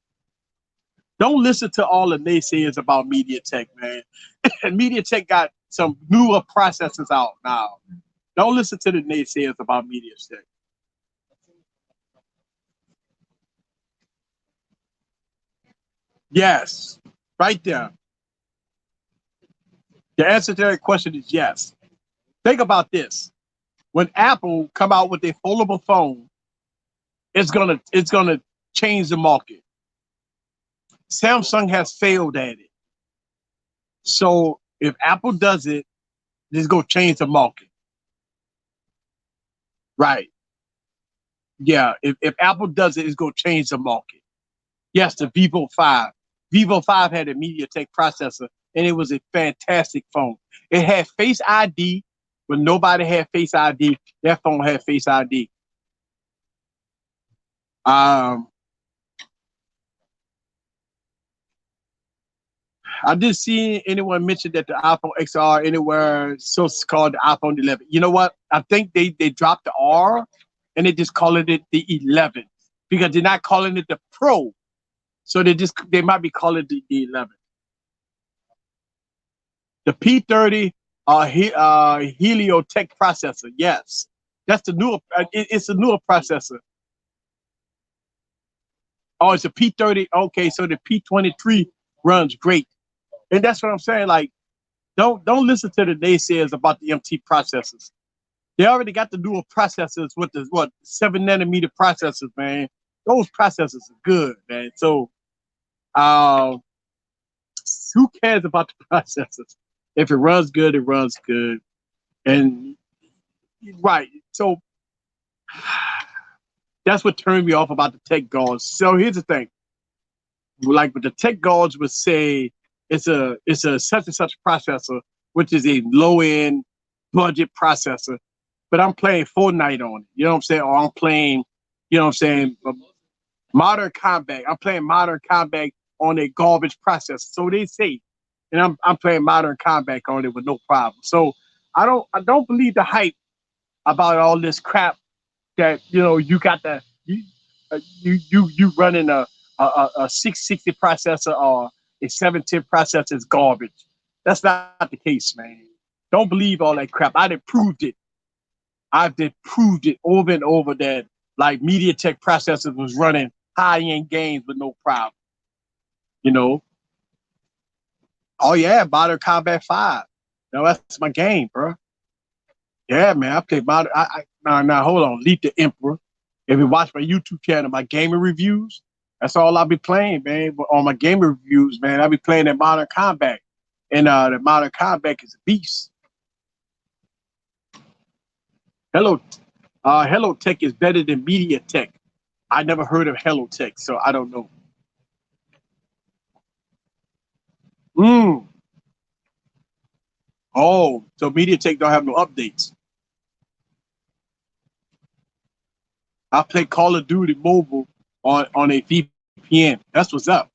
Don't listen to all the naysayers about MediaTek, man. And MediaTek got some newer processors out now. Don't listen to the naysayers about MediaTek. Yes, right there. The answer to that question is yes. Think about this. When Apple come out with a foldable phone, it's gonna change the market. Samsung has failed at it. So if Apple does it, it's gonna change the market. Right. Yeah. If Apple does it, it's gonna change the market. Yes, the Vivo 5. Vivo 5 had a MediaTek processor, and it was a fantastic phone. It had Face ID, but nobody had Face ID. That phone had Face ID. Um, I didn't see anyone mention that the iPhone XR anywhere, so it's called the iPhone 11. You know what? I think they dropped the R and they just calling it the 11 because they're not calling it the Pro. So they might be calling it the 11. The P30 Heliotech processor. Yes, that's the newer. It's a newer processor. Oh, it's a P30. Okay, so the P23 runs great, and that's what I'm saying. Like, don't listen to the naysayers about the MT processors. They already got the newer processors with the 7 nanometer processors, man. Those processors are good, man. So, uh, who cares about the processors? If it runs good, it runs good. And right, so that's what turned me off about the tech gods. So here's the thing: like, what the tech gods would say, it's a such and such processor, which is a low end budget processor. But I'm playing Fortnite on it. You know what I'm saying? Or I'm playing, you know what I'm saying, Modern Combat. I'm playing Modern Combat on a garbage processor. So they say, and I'm playing Modern Combat on it with no problem. So I don't believe the hype about all this crap that you got you running a 660 processor or a 710 processor is garbage. That's not the case, man. Don't believe all that crap. I done proved it. I've proved it over and over that like MediaTek processors was running high end games with no problem. You know. Oh yeah, Modern Combat 5. No, that's my game, bro. Yeah, man. I play Modern. Now hold on. Leap the Emperor. If you watch my YouTube channel, my gaming reviews, that's all I'll be playing, man. But on my gaming reviews, man, I'll be playing that Modern Combat. And the Modern Combat is a beast. Hello, Hello Tech is better than MediaTek. I never heard of Hello Tech, so I don't know. Mm. Oh, so MediaTek don't have no updates. I play Call of Duty Mobile on a VPN. That's what's up.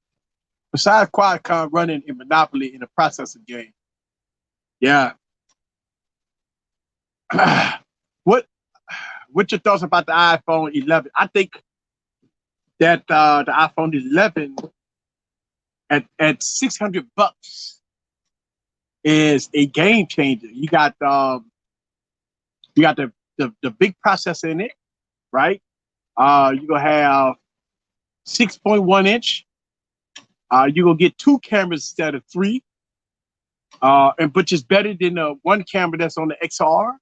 Besides Qualcomm running in Monopoly in a processor game. Yeah. what What's your thoughts about the iPhone 11? I think that the iPhone 11 at $600 is a game changer. You got the big processor in it, right? You're gonna have 6.1 inch. You're gonna get two cameras instead of three. And which is better than the one camera that's on the XR.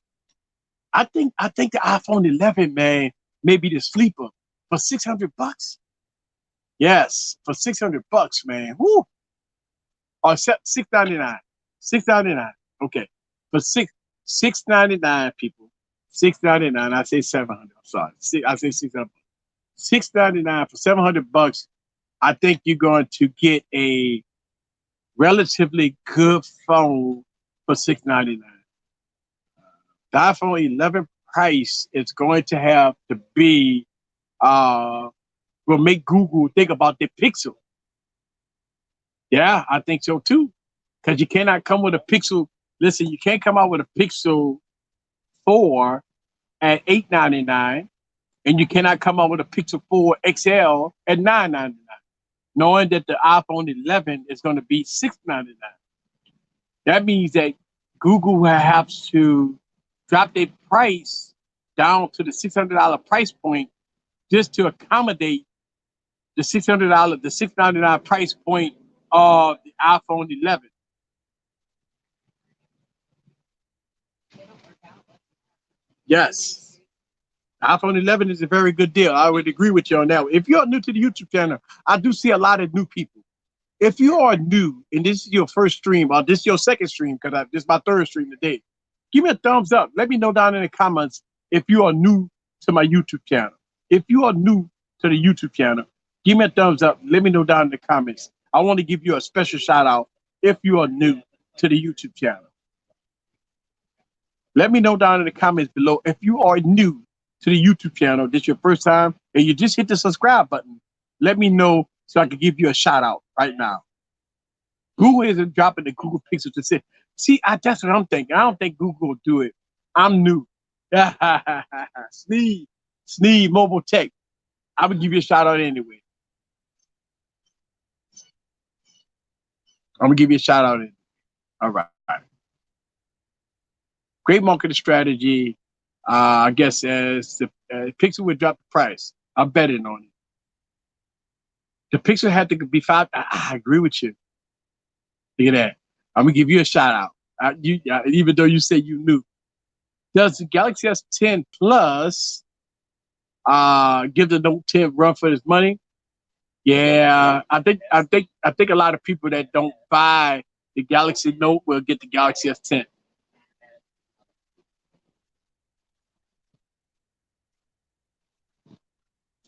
I think the iPhone 11, man, may be the sleeper for $600. Yes, for $600, man. Woo! Or 699. 699. Okay. For 699 people. 699. I say 700. I'm sorry. I say 600. 699 for $700. I think you're going to get a relatively good phone for $699. The iPhone 11 price is going to have to be will make Google think about the Pixel. Yeah, I think so too. Because you cannot come with a Pixel. Listen, you can't come out with a Pixel 4 at $899, and you cannot come out with a Pixel 4 XL at $999, knowing that the iPhone 11 is going to be $699. That means that Google will have to drop their price down to the $600 price point just to accommodate the $600, the $699 price point of the iPhone 11. Yes. iPhone 11 is a very good deal. I would agree with you on that. If you're new to the YouTube channel, I do see a lot of new people. If you are new and this is your first stream or this is your second stream, because this is my third stream today, give me a thumbs up. Let me know down in the comments if you are new to my YouTube channel. If you are new to the YouTube channel, give me a thumbs up. Let me know down in the comments. I want to give you a special shout out if you are new to the YouTube channel. Let me know down in the comments below if you are new to the YouTube channel. This is your first time and you just hit the subscribe button. Let me know so I can give you a shout out right now. Google isn't dropping the Google Pixel to say, see, that's what I'm thinking. I don't think Google will do it. I'm new. Sneed Mobile Tech. I would give you a shout out anyway. I'm gonna give you a shout out anyway. All right. Great marketing strategy. I guess as the Pixel would drop the price. I'm betting on it. The Pixel had to be five. I agree with you. Look at that. I'm gonna give you a shout out. Even though you say you knew. Does the Galaxy S10 Plus give the Note 10 run for his money? Yeah, I think a lot of people that don't buy the Galaxy Note will get the Galaxy S10.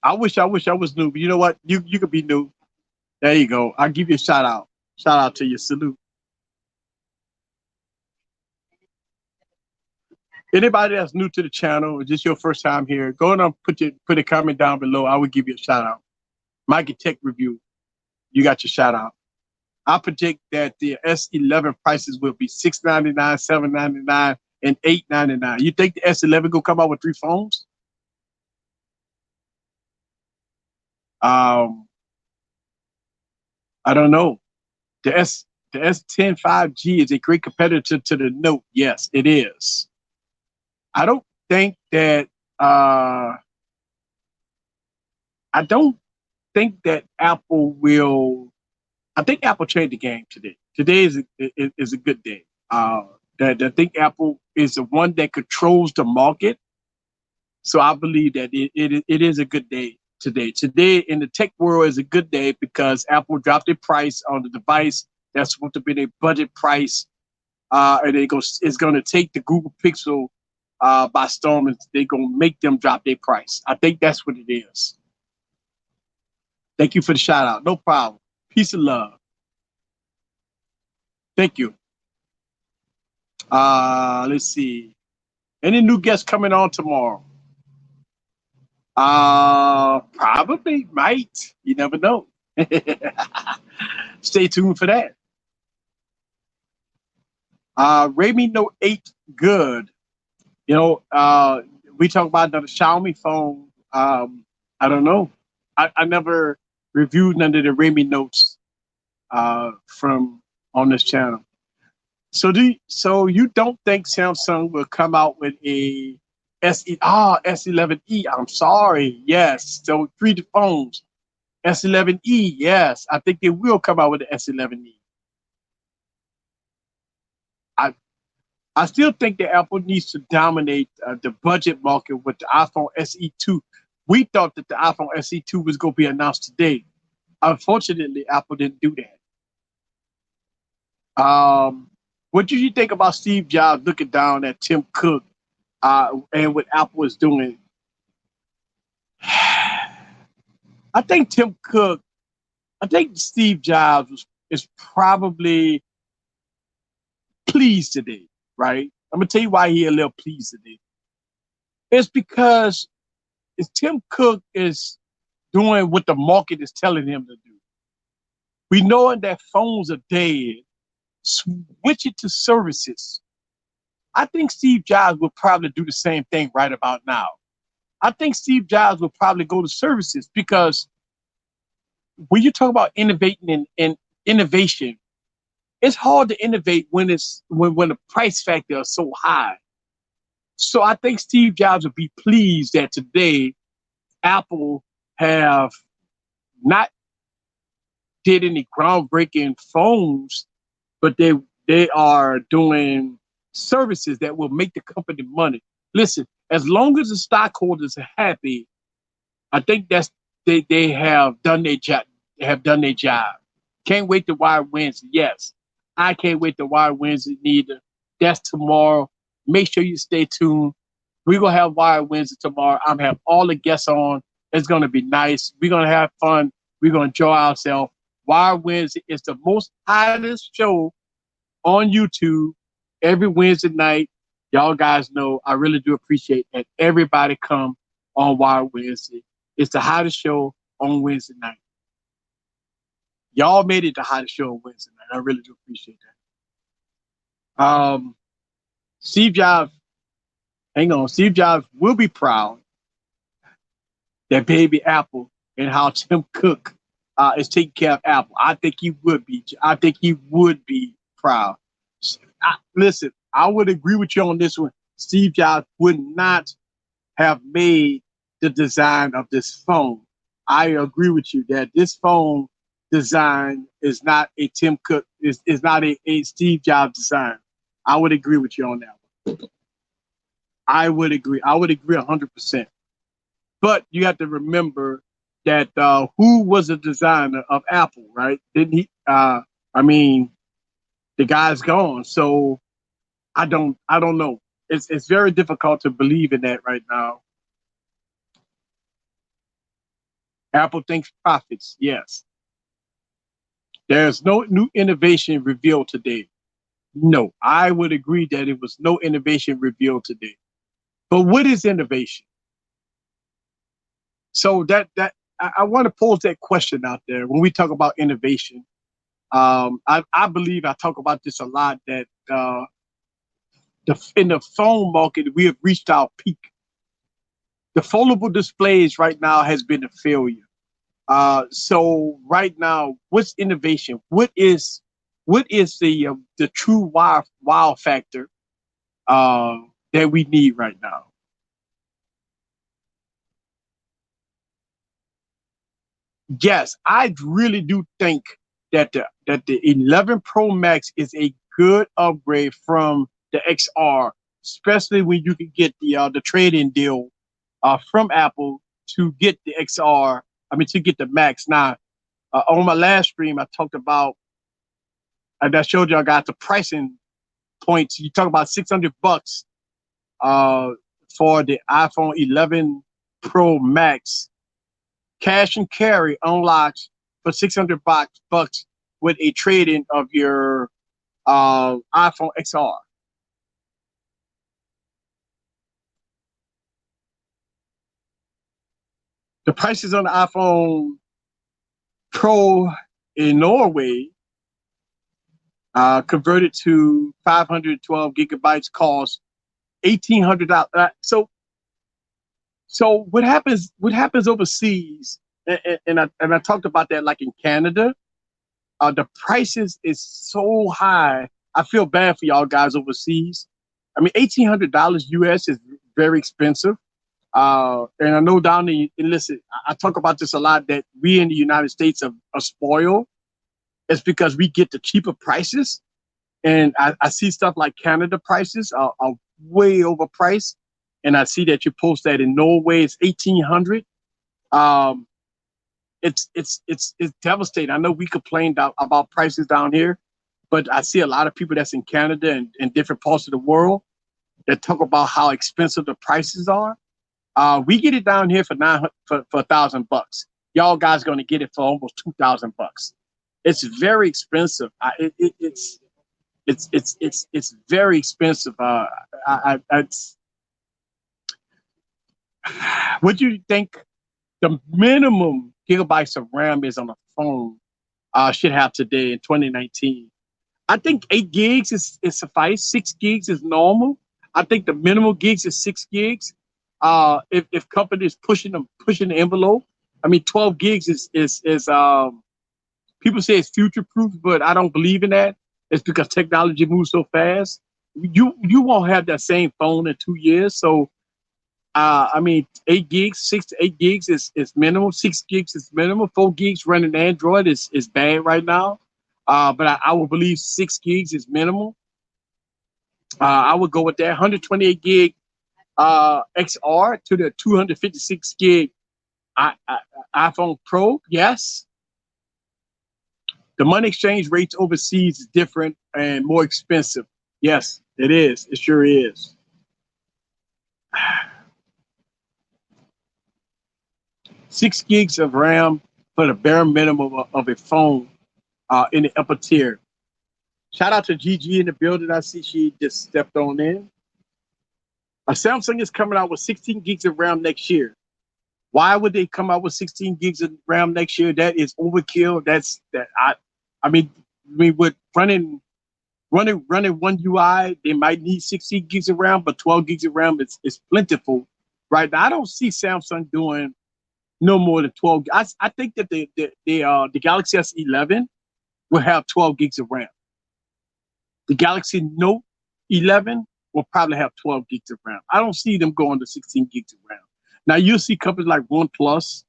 I wish I was new, but you know what? You could be new. There you go. I'll give you a shout out. Shout out to you. Salute. Anybody that's new to the channel or just your first time here, go and put a comment down below. I would give you a shout out. Mikey Tech Review. You got your shout out. I predict that the S11 prices will be $699, $799, and $899. You think the S11 gonna come out with 3 phones? I don't know. The S10 5G is a great competitor to the Note. Yes, it is. I don't think that Apple will. I think Apple changed the game today. Today is a good day. That I think Apple is the one that controls the market. So I believe that it is a good day today. Today in the tech world is a good day because Apple dropped their price on the device that's supposed to be their budget price, and it's going to take the Google Pixel by storm, and they're going to make them drop their price. I think that's what it is. Thank you for the shout out. No problem. Peace and love. Thank you. Let's see. Any new guests coming on tomorrow? Probably, might. You never know. Stay tuned for that. Redmi Note 8, good. You know, we talk about the Xiaomi phone. I don't know. I never reviewed none of the Redmi Notes from on this channel. So you don't think Samsung will come out with a S11e? I'm sorry. Yes. So 3 phones. S11e. Yes. I think they will come out with the S11e. I still think that Apple needs to dominate the budget market with the iPhone SE2. We thought that the iPhone SE2 was going to be announced today. Unfortunately, Apple didn't do that. What do you think about Steve Jobs looking down at Tim Cook and what Apple is doing? I think Steve Jobs is probably pleased today, right? I'm going to tell you why he's a little pleased today. It's because Tim Cook is doing what the market is telling him to do. We know that phones are dead. Switch it to services. I think Steve Jobs will probably do the same thing right about now. I think Steve Jobs will probably go to services because when you talk about innovating and innovation, it's hard to innovate when the price factor is so high. So I think Steve Jobs would be pleased that today Apple have not did any groundbreaking phones, but they are doing services that will make the company money. Listen, As long as the stockholders are happy, I think they have done their job. Have done their job. Can't wait to Wire Wednesday. Yes, I can't wait to Wire Wednesday neither. That's tomorrow. Make sure you stay tuned. We're gonna have Wire Wednesday tomorrow. I'm gonna have all the guests on. It's gonna be nice. We're gonna have fun. We're gonna enjoy ourselves. Wire Wednesday is the most hottest show on YouTube every Wednesday night. Y'all guys know I really do appreciate that everybody come on Wire Wednesday. It's the hottest show on Wednesday night. Y'all made it the hottest show on Wednesday night. I really do appreciate that. Steve Jobs, hang on. Steve Jobs will be proud that baby Apple and how Tim Cook is taking care of Apple. I think he would be. I think he would be proud. Listen, I would agree with you on this one. Steve Jobs would not have made the design of this phone. I agree with you that this phone design is not a Tim Cook, is not a Steve Jobs design. I would agree with you on that one. I would agree 100%. But you have to remember that who was the designer of Apple, right? Didn't he? I mean, the guy's gone. So I don't know. It's very difficult to believe in that right now. Apple thinks profits, yes. There's no new innovation revealed today. No, I would agree that it was no innovation revealed today. But what is innovation? So I want to pose that question out there when we talk about innovation. I believe I talk about this a lot, that in the phone market, we have reached our peak. The foldable displays right now has been a failure. So right now, what's innovation? What is the true wow factor that we need right now? Yes, I really do think that the 11 Pro Max is a good upgrade from the XR, especially when you can get the trade-in deal from Apple to get the XR. I mean, to get the Max. Now, on my last stream, I talked about, and I showed y'all guys the pricing points. You talk about $600 for the iPhone 11 Pro Max. Cash and carry unlocks for $600 with a trade-in of your iPhone XR. The prices on the iPhone Pro in Norway converted to 512 gigabytes cost $1,800. So what happens overseas, and I talked about that, like in Canada, the prices is so high. I feel bad for y'all guys overseas. I mean, $1,800 US is very expensive. And I know down in, and listen, I talk about this a lot, that we in the United States are spoiled. It's because we get the cheaper prices. And I see stuff like Canada prices are way overpriced. And I see that you post that in Norway, it's 1,800. It's devastating. I know we complained about prices down here, but I see a lot of people that's in Canada and different parts of the world that talk about how expensive the prices are. We get it down here for $1,000. Y'all guys gonna get it for almost $2,000. It's very expensive. It's very expensive. What do you think the minimum gigabytes of RAM is on a phone should have today in 2019? I think 8 gigs is suffice. 6 gigs is normal. I think the minimal gigs is 6 gigs. If companies pushing the envelope, I mean 12 gigs is people say it's future proof, but I don't believe in that. It's because technology moves so fast. You won't have that same phone in 2 years. So I mean 8 gigs, 6 to 8 gigs is minimal. 6 gigs is minimal. 4 gigs running Android is bad right now. But I would believe 6 gigs is minimal. I would go with that. 128 gig XR to the 256 gig iPhone Pro. Yes. The money exchange rates overseas is different and more expensive. Yes, it is. It sure is. 6 gigs of RAM for the bare minimum of a phone in the upper tier. Shout out to Gigi in the building. I see she just stepped on in. A Samsung is coming out with 16 gigs of RAM next year. Why would they come out with 16 gigs of RAM next year? That is overkill. That's that. I mean, with running one UI, they might need 16 gigs of RAM, but 12 gigs of RAM is plentiful. Right now, I don't see Samsung doing no more than 12. I think that the Galaxy S11 will have 12 gigs of RAM. The Galaxy Note 11 will probably have 12 gigs of RAM. I don't see them going to 16 gigs of RAM. Now you'll see companies like OnePlus.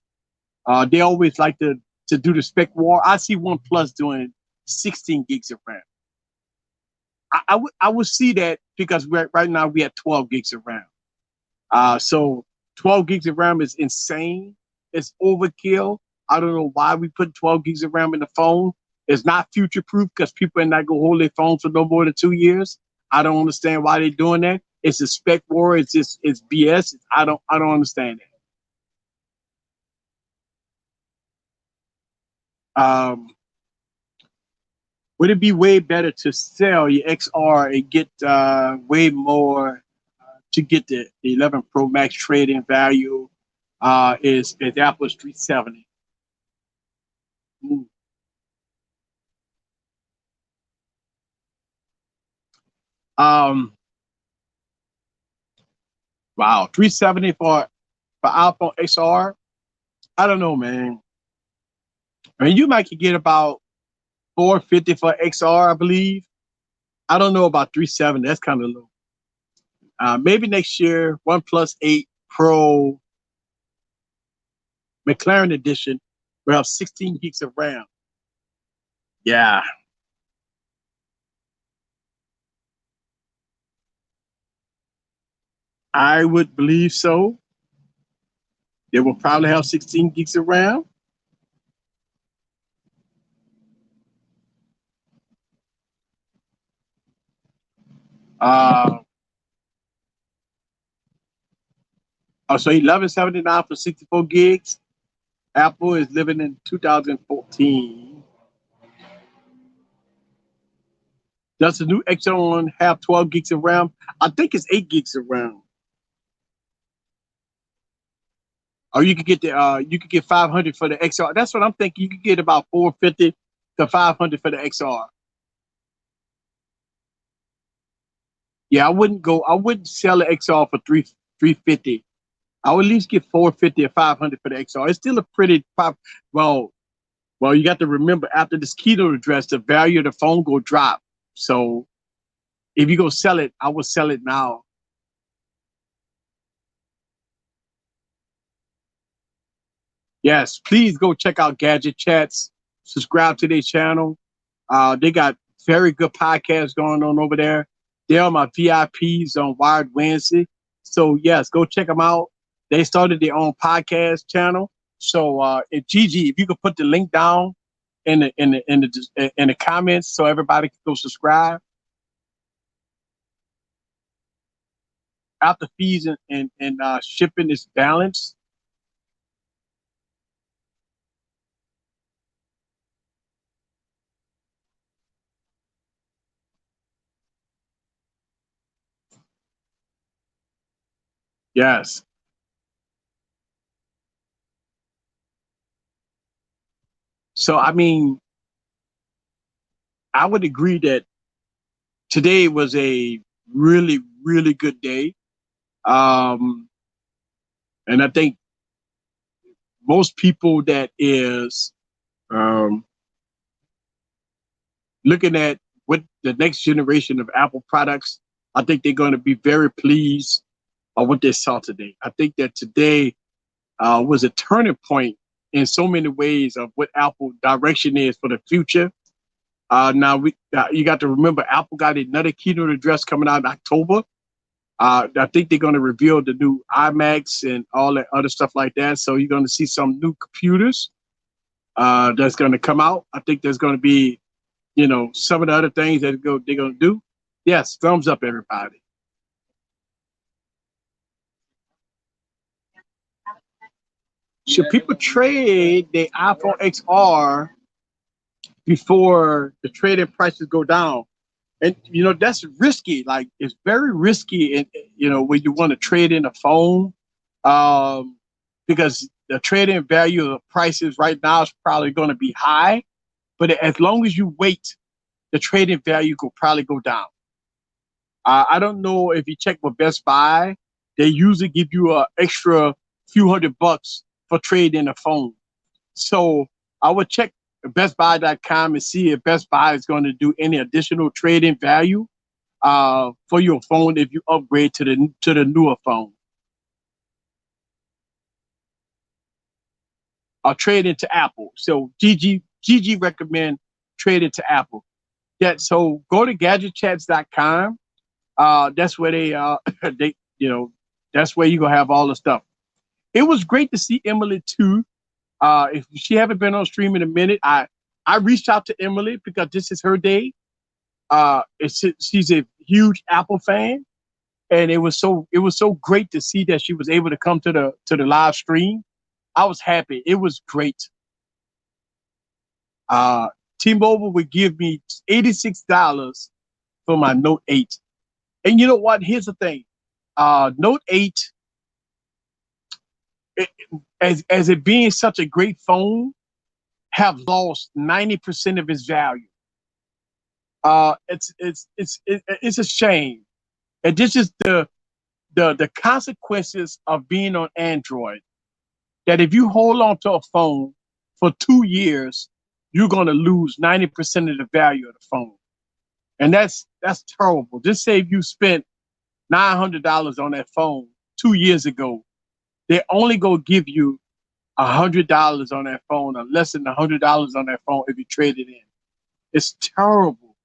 They always like to do the spec war. I see OnePlus doing 16 gigs of RAM. I would see that because right now we have 12 gigs of RAM. So 12 gigs of RAM is insane. It's overkill. I don't know why we put 12 gigs of RAM in the phone. It's not future proof because people are not gonna hold their phones for no more than 2 years. I don't understand why they're doing that. It's a spec war. It's BS. I don't understand that. Would it be way better to sell your XR and get way more to get the 11 Pro Max trading value? Is Apple's 370? Mm. Um, wow, 370 for iPhone XR. I don't know, man. I mean, you might could get about 450 for XR, I believe. I don't know about 370. That's kind of low. Maybe next year, OnePlus 8 Pro McLaren edition will have 16 gigs of RAM. Yeah, I would believe so. They will probably have 16 gigs of RAM. Uh, so 1179 for 64 gigs. Apple is living in 2014. Does the new X1 have 12 gigs of RAM? I think it's 8 gigs of RAM. Or you could get 500 for the XR. That's what I'm thinking. You could get about 450 to 500 for the XR. Yeah, I wouldn't sell the XR for 350. I would at least get 450 or 500 for the XR. It's still a pretty pop. Well, well, you got to remember after this Keynote address, the value of the phone go drop. So if you go sell it, I would sell it now. Yes, please go check out Gadget Chats. Subscribe to their channel. They got very good podcasts going on over there. They are my VIPs on Wired Wednesday. So yes, go check them out. They started their own podcast channel. So if Gigi, if you could put the link down in the comments so everybody can go subscribe. After fees and shipping is balanced. Yes. So I mean, I would agree that today was a really, really good day. Um, and I think most people that is um, looking at what the next generation of Apple products, I think they're going to be very pleased on what they saw today. I think that today was a turning point in so many ways of what Apple direction is for the future. Now you got to remember Apple got another keynote address coming out in October. I think they're going to reveal the new iMacs and all that other stuff like that. So you're going to see some new computers that's going to come out. I think there's going to be, some of the other things that they're going to do. Yes, thumbs up, everybody. Should people trade the iPhone XR before the trading prices go down? And that's risky. Like, it's very risky, and when you want to trade in a phone, um, because the trading value of prices right now is probably going to be high. But as long as you wait, the trading value could probably go down. I don't know if you check with Best Buy, they usually give you an extra few $100 for trading a phone. So I would check bestbuy.com and see if Best Buy is going to do any additional trading value for your phone if you upgrade to the newer phone. Or trade into Apple. So Gigi recommend trade into Apple. So go to gadgetchats.com. That's where they that's where you're gonna have all the stuff. It was great to see Emily too. If she haven't been on stream in a minute, I reached out to Emily because this is her day. She's a huge Apple fan, and it was so great to see that she was able to come to the live stream. I was happy. It was great. T-Mobile would give me $86 for my Note 8. And you know what? Here's the thing. Note 8, as it being such a great phone, have lost 90% of its value. It's a shame. And this is the consequences of being on Android. That if you hold on to a phone for 2 years, you're going to lose 90% of the value of the phone. And that's terrible. Just say if you spent $900 on that phone 2 years ago, they're only going to give you $100 on that phone, or less than $100 on that phone if you trade it in. It's terrible.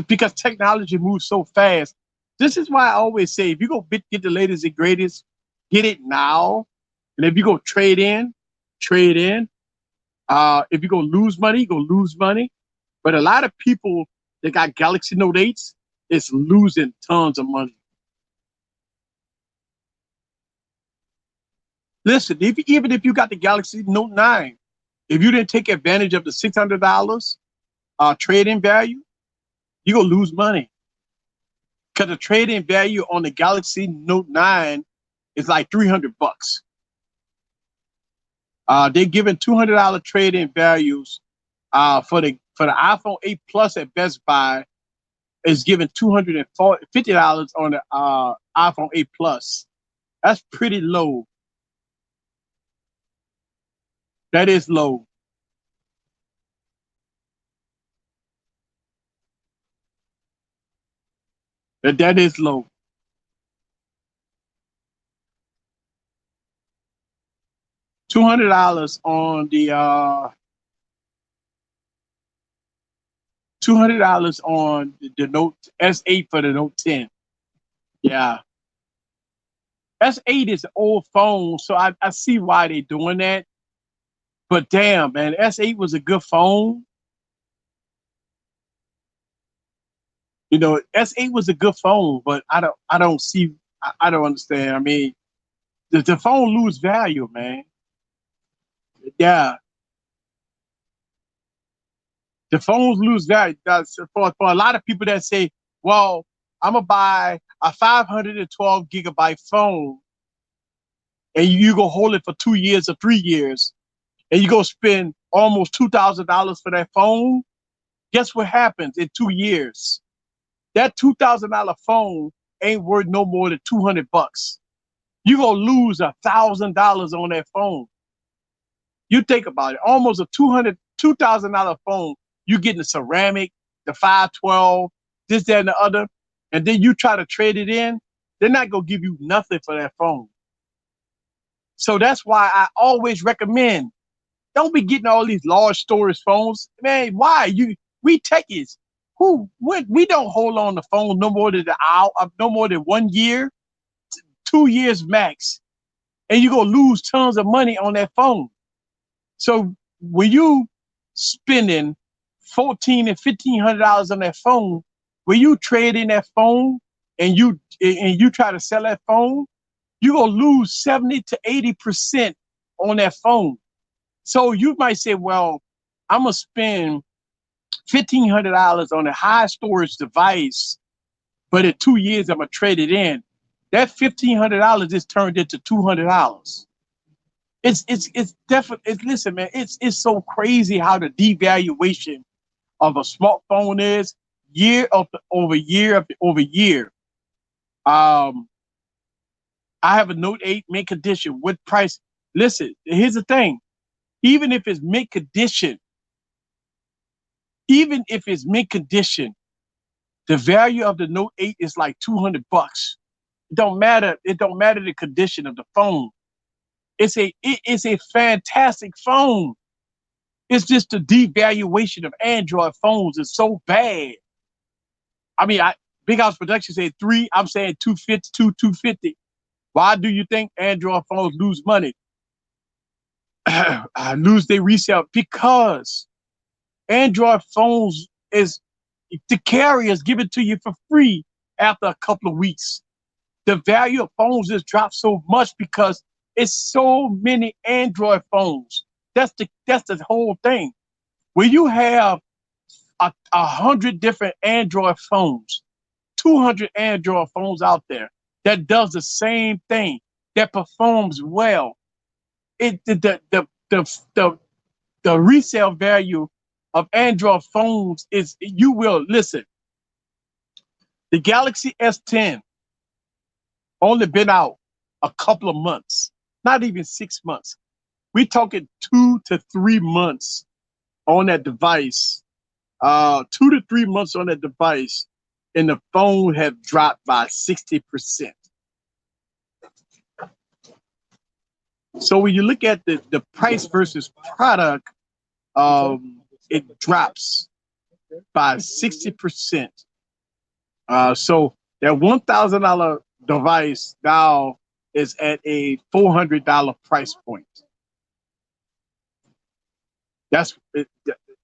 Because technology moves so fast. This is why I always say, if you go get the latest and greatest, get it now. And if you go trade in, trade in. If you go lose money, go lose money. But a lot of people that got Galaxy Note 8s is losing tons of money. Listen, even if you got the Galaxy Note 9, if you didn't take advantage of the $600 trade-in value, you're going to lose money. Because the trade-in value on the Galaxy Note 9 is like $300. They're giving $200 trade-in values for the iPhone 8 Plus at Best Buy. Is giving $250 on the iPhone 8 Plus. That's pretty low. That is low. That is low. $200 on the $200 on the Note S8 for the Note 10. Yeah. S8 is an old phone, so I see why they're doing that. But damn, man, S8 was a good phone. S8 was a good phone, but I don't see, I don't understand. I mean, the phone lose value, man. Yeah. The phones lose value. That's for a lot of people that say, well, I'm going to buy a 512 gigabyte phone and you go hold it for 2 years or 3 years and you go spend almost $2,000 for that phone. Guess what happens in 2 years? That $2,000 phone ain't worth no more than $200. You're going to lose $1,000 on that phone. You think about it, almost a $2,000 phone. You getting the ceramic, the 512, this, that, and the other, and then you try to trade it in. They're not gonna give you nothing for that phone. So that's why I always recommend, don't be getting all these large storage phones, man. Why? We techies, We don't hold on the phone no more than an hour, no more than 1 year, 2 years max, and you're gonna lose tons of money on that phone. So when you spending $1,400 and $1,500 on that phone, when you trade in that phone and you try to sell that phone, you're gonna lose 70 to 80% on that phone. So you might say, well, I'm gonna spend $1,500 on a high storage device, but in 2 years I'm gonna trade it in. That $1,500 is turned into $200. It's definitely, listen, man, it's so crazy how the devaluation of a smartphone is over year. Um, I have a Note 8 mint condition. What price? Listen, here's the thing. Even if it's mint condition, even if it's mint condition, the value of the Note 8 is like $200. It don't matter. It don't matter the condition of the phone. It's a fantastic phone. It's just the devaluation of Android phones is so bad. I mean, Big House Production said 3. I'm saying 250, 250. Why do you think Android phones lose money? Lose their resale? Because Android phones is the carriers give it to you for free after a couple of weeks. The value of phones has dropped so much because it's so many Android phones. That's the whole thing. When you have 100 different Android phones, 200 Android phones out there that does the same thing, that performs well, the resale value of Android phones is, you will listen. The Galaxy S10 only been out a couple of months, not even 6 months. We're talking 2 to 3 months on that device. 2 to 3 months on that device, and the phone have dropped by 60%. So when you look at the price versus product, it drops by 60%. So that $1,000 device now is at a $400 price point. That's it.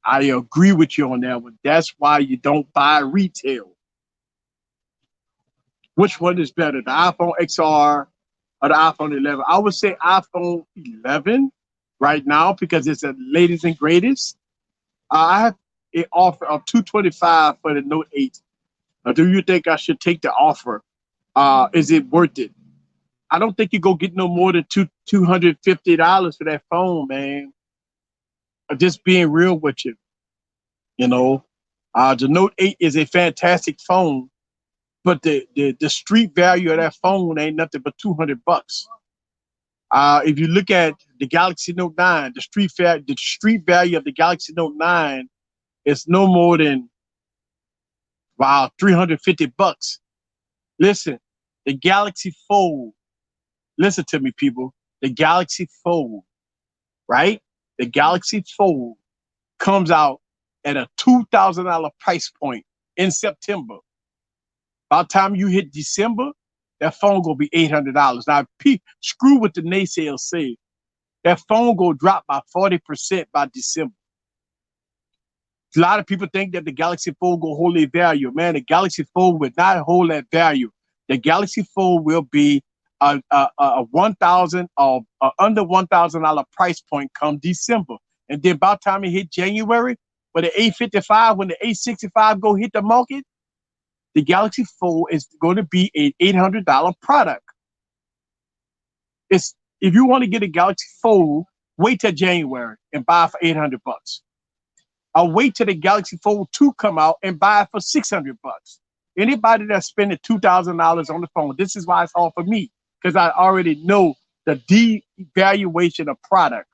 I agree with you on that one. That's why you don't buy retail. Which one is better, the iPhone XR or the iPhone 11? I would say iPhone 11 right now because it's the latest and greatest. I have an offer of $225 for the Note 8. Do you think I should take the offer? Is it worth it? I don't think you go get no more than $250 for that phone, man. Just being real with you, you know. The Note 8 is a fantastic phone, but the street value of that phone ain't nothing but $200. If you look at the Galaxy Note 9, the street value of the Galaxy Note 9 is no more than, wow, $350. Listen, the Galaxy Fold. Listen to me, people. The Galaxy Fold, right? The Galaxy Fold comes out at a $2,000 price point in September. By the time you hit December, that phone gonna be $800. Now, screw what the naysayers say. That phone gonna drop by 40% by December. A lot of people think that the Galaxy Fold will hold a value. Man, the Galaxy Fold will not hold that value. The Galaxy Fold will be a $1,000 or under $1,000 price point come December. And then by the time it hit January, when the A55, when the A65 go hit the market, the Galaxy Fold is going to be an $800 product. If you want to get a Galaxy Fold, wait till January and buy it for $800. I'll wait till the Galaxy Fold 2 come out and buy it for $600. Anybody that's spending $2,000 on the phone, this is why it's hard for me, because I already know the devaluation of product.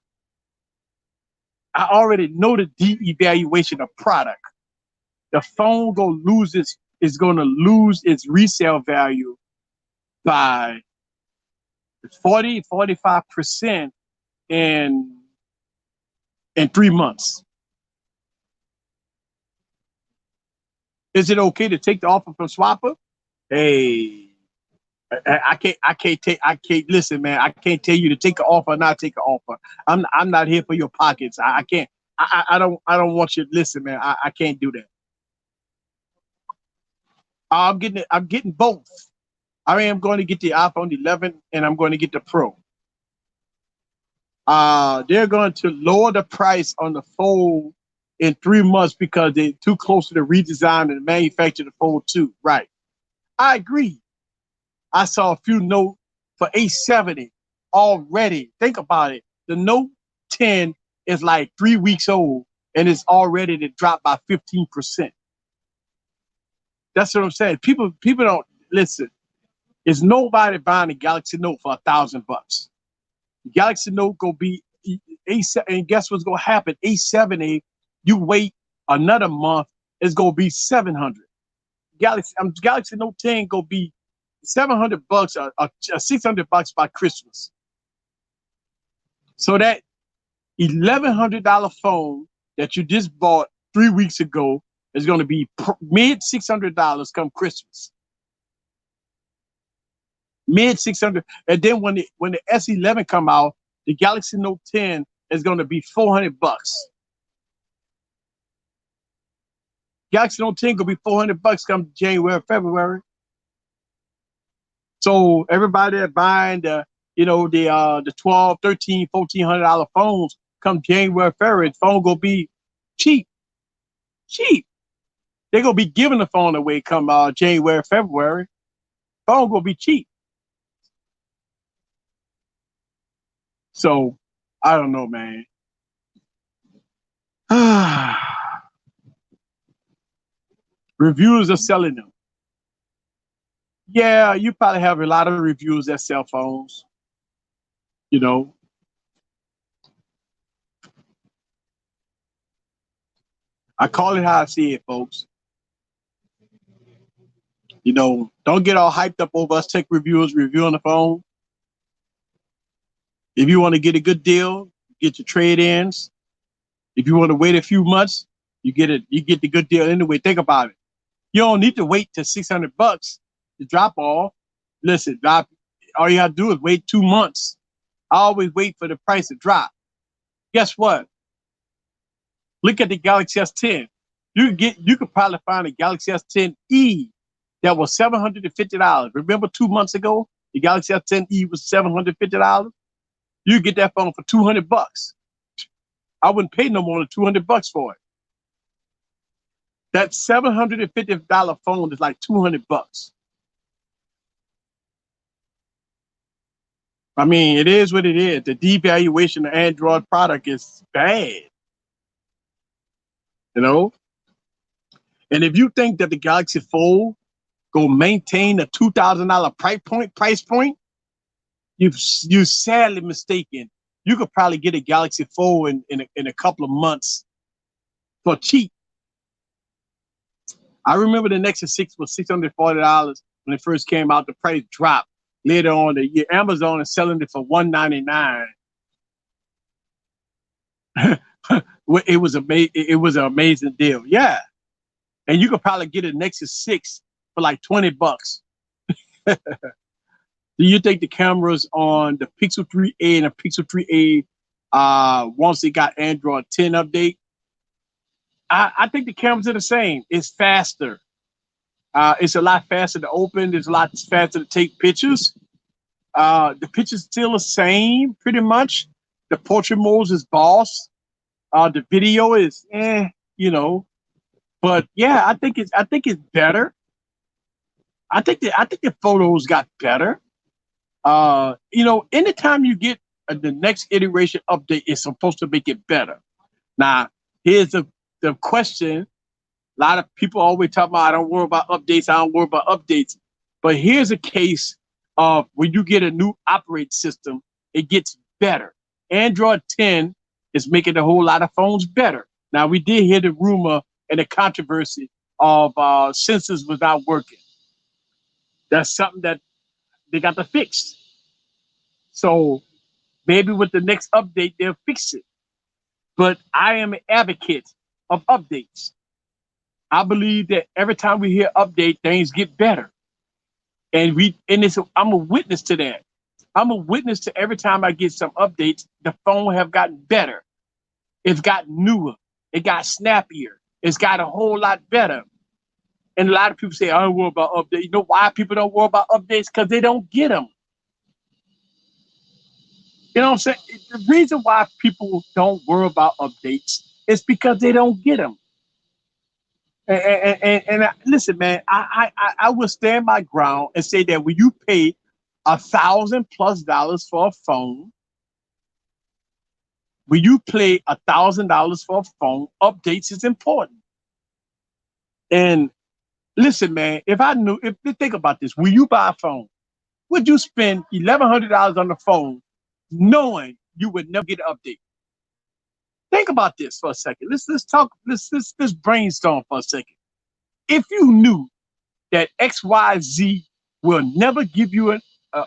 I already know the devaluation of product. The phone is going to lose its resale value by 45% in 3 months. Is it okay to take the offer from Swapper? Hey, I can't listen, man. I can't tell you to take an offer or not take an offer. I'm not here for your pockets. I can't. I don't want you to listen, man. I can't do that. I'm getting both. I am going to get the iPhone 11 and I'm going to get the Pro. They're going to lower the price on the Fold in 3 months because they're too close to the redesign and manufacture the Fold 2. Right. I agree. I saw a few Note for 870 already. Think about it. The Note 10 is like 3 weeks old and it's already to drop by 15%. That's what I'm saying. People don't listen. Is nobody buying a Galaxy Note for $1,000? Galaxy Note gonna be and guess what's gonna happen? 870. You wait another month, it's gonna be 700. Galaxy Note 10 gonna be $700 or $600 by Christmas. So that $1,100 phone that you just bought 3 weeks ago is gonna be mid $600 come Christmas. Mid 600, and then when the S11 come out, the Galaxy Note 10 is going to be $400. Galaxy Note 10 gonna be $400 come January, February. So everybody that buying the 12, 13, $1,400 phones come January, February, the phone gonna be cheap, cheap. They're gonna be giving the phone away come January, February. Phone gonna be cheap. So I don't know, man. Reviewers are selling them. Yeah, you probably have a lot of reviews that sell phones. You know, I call it how I see it, folks. Don't get all hyped up over us tech reviewers reviewing the phone. If you want to get a good deal, get your trade-ins. If you want to wait a few months, you get it. You get the good deal anyway. Think about it. You don't need to wait till $600 to drop off. Listen, all you have to do is wait 2 months. I always wait for the price to drop. Guess what? Look at the Galaxy S10. You could probably find a Galaxy S10e that was $750. Remember 2 months ago, the Galaxy S10e was $750. You get that phone for $200. I wouldn't pay no more than $200 for it. That $750 phone is like $200. I mean, it is what it is. The devaluation of Android product is bad. You know? And if you think that the Galaxy Fold go maintain a $2,000 price point, you're sadly mistaken. You could probably get a Galaxy Fold in a couple of months for cheap. I remember the Nexus 6 was $640 when it first came out. The price dropped. Later on the year, Amazon is selling it for $199. It was an amazing deal. Yeah. And you could probably get a Nexus 6 for like $20. Do you think the cameras on the Pixel 3a and the Pixel 3a, once they got Android 10 update, I think the cameras are the same. It's faster. It's a lot faster to open. It's a lot faster to take pictures. The picture's still the same, pretty much. The portrait mode is boss. The video is, but yeah, I think it's better. I think the photos got better. Anytime you get the next iteration update, it's supposed to make it better. Now, here's the question. A lot of people always talk about, I don't worry about updates. I don't worry about updates. But here's a case of when you get a new operating system, it gets better. Android 10 is making a whole lot of phones better. Now, we did hear the rumor and the controversy of sensors without working. That's something that they got to fix. So maybe with the next update, they'll fix it. But I am an advocate of updates. I believe that every time we hear update, things get better. I'm a witness to that. I'm a witness to every time I get some updates, the phone have gotten better. It's gotten newer. It got snappier. It's got a whole lot better. And a lot of people say, I don't worry about updates. You know why people don't worry about updates? Because they don't get them. You know what I'm saying? The reason why people don't worry about updates is because they don't get them. And listen, man, I will stand my ground and say that when you pay $1,000+ for a phone, when you pay $1,000 for a phone, updates is important. And listen, man, if think about this, when you buy a phone, would you spend $1,100 on the phone knowing you would never get an update? Think about this for a second. Let's brainstorm for a second. If you knew that XYZ will never give you an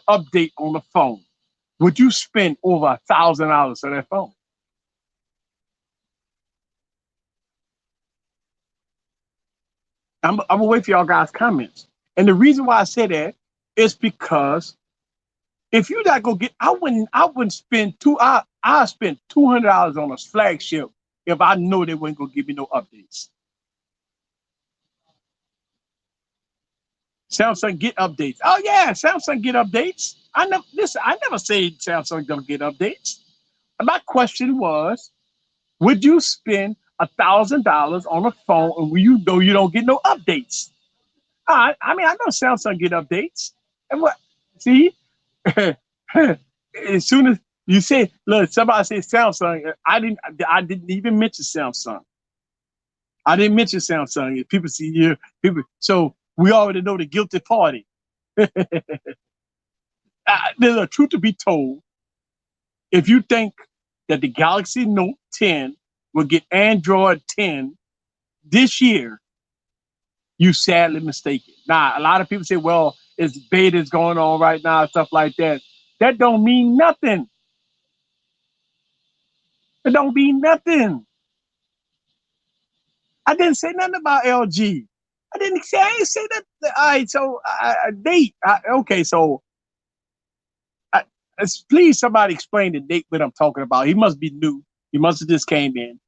update on the phone, would you spend over $1,000 on that phone? I'm gonna wait for y'all guys' comments. And the reason why I say that is because if you not gonna get, I wouldn't spend I spend $200 on a flagship if I know they weren't gonna give me no updates. Samsung get updates. Oh yeah, Samsung get updates. I never say Samsung don't get updates. My question was, would you spend $1,000 on a phone and when you know you don't get no updates? I mean, I know Samsung get updates. And what? See, as soon as you say, look, somebody say Samsung, I didn't even mention Samsung. I didn't mention Samsung. People see here, people. So we already know the guilty party. There's a truth to be told. If you think that the Galaxy Note 10 will get Android 10 this year, you sadly mistaken. Now, a lot of people say, well, it's betas going on right now, stuff like that. That don't mean nothing. It don't mean nothing. I didn't say nothing about LG. I ain't say that. All right, so Nate. Okay, so please somebody explain to Nate what I'm talking about. He must be new. He must have just came in.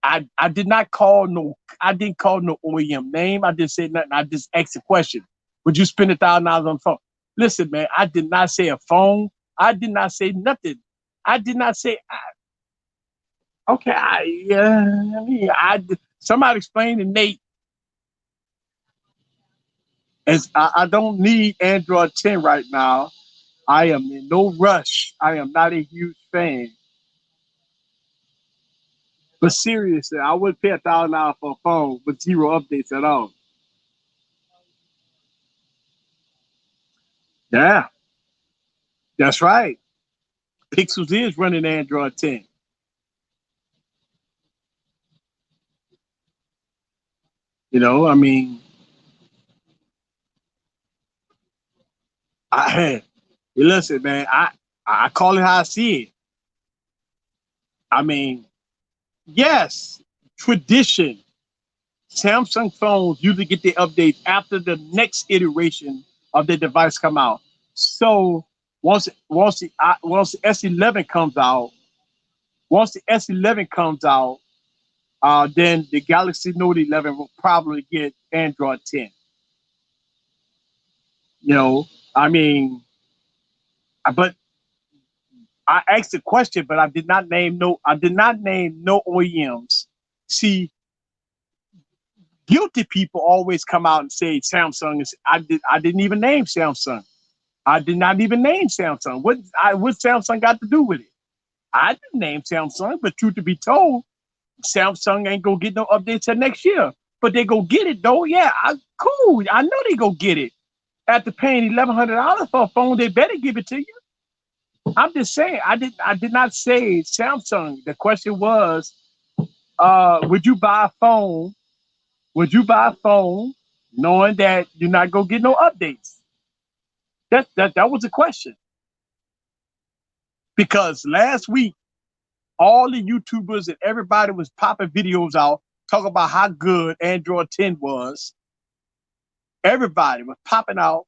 I didn't call no OEM name. I didn't say nothing. I just asked a question. Would you spend $1,000 on the phone? Listen, man, I did not say a phone. I did not say nothing. I did not say. Okay, somebody explain to Nate. As I don't need Android 10 right now. I am in no rush. I am not a huge fan. But seriously, I would pay $1,000 for a phone with zero updates at all. Yeah, that's right. Pixels is running Android 10. You know, I mean, listen, man, I call it how I see it. I mean, yes, tradition. Samsung phones usually get their updates after the next iteration of the device come out. So once the S11 comes out, then the Galaxy Note 11 will probably get Android 10. You know, I mean, but I asked a question, but I did not name no. I did not name no OEMs. See, guilty people always come out and say Samsung is. I didn't even name Samsung. I did not even name Samsung. What Samsung got to do with it? I didn't name Samsung, but truth to be told, Samsung ain't gonna get no updates till next year. But they go get it though. Yeah, cool. I know they go get it. After paying $1,100 for a phone, they better give it to you. I'm just saying. I did not say Samsung. The question was, would you buy a phone? Would you buy a phone knowing that you're not gonna get no updates? That was the question. Because last week, all the YouTubers and everybody was popping videos out talk about how good Android 10 was. Everybody was popping out.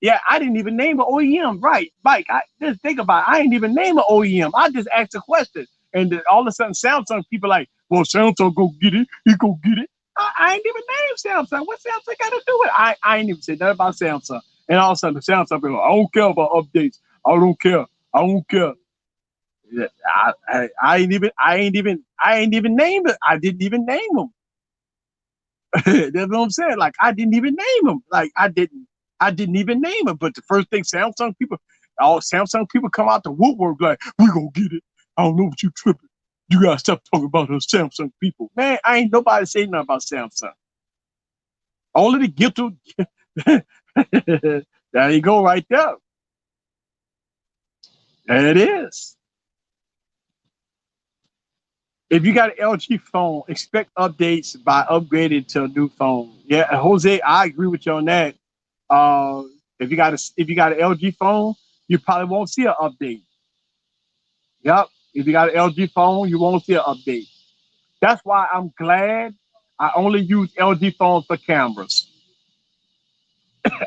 Yeah, I didn't even name an OEM. Right, Mike, just think about it. I didn't even name an OEM. I just asked a question. And then all of a sudden, Samsung people like, well, Samsung go get it. He go get it. I ain't even named Samsung. What Samsung got to do with it? I ain't even said nothing about Samsung. And all of a sudden, the Samsung people, I don't care about updates. I don't care. I don't care. Yeah, I ain't even named it. I didn't even name them. That's what I'm saying. Like I didn't even name them. Like I didn't even name them. But the first thing all Samsung people come out the woodwork like, we gonna get it. I don't know what you tripping. You gotta stop talking about those Samsung people. Man, I ain't nobody saying nothing about Samsung. Only the guilty. There you go, right there. There it is. If you got an LG phone, expect updates by upgrading to a new phone. Yeah, Jose, I agree with you on that. Uh, if you got an LG phone, you probably won't see an update. Yep. If you got an LG phone, you won't see an update. That's why I'm glad I only use LG phones for cameras.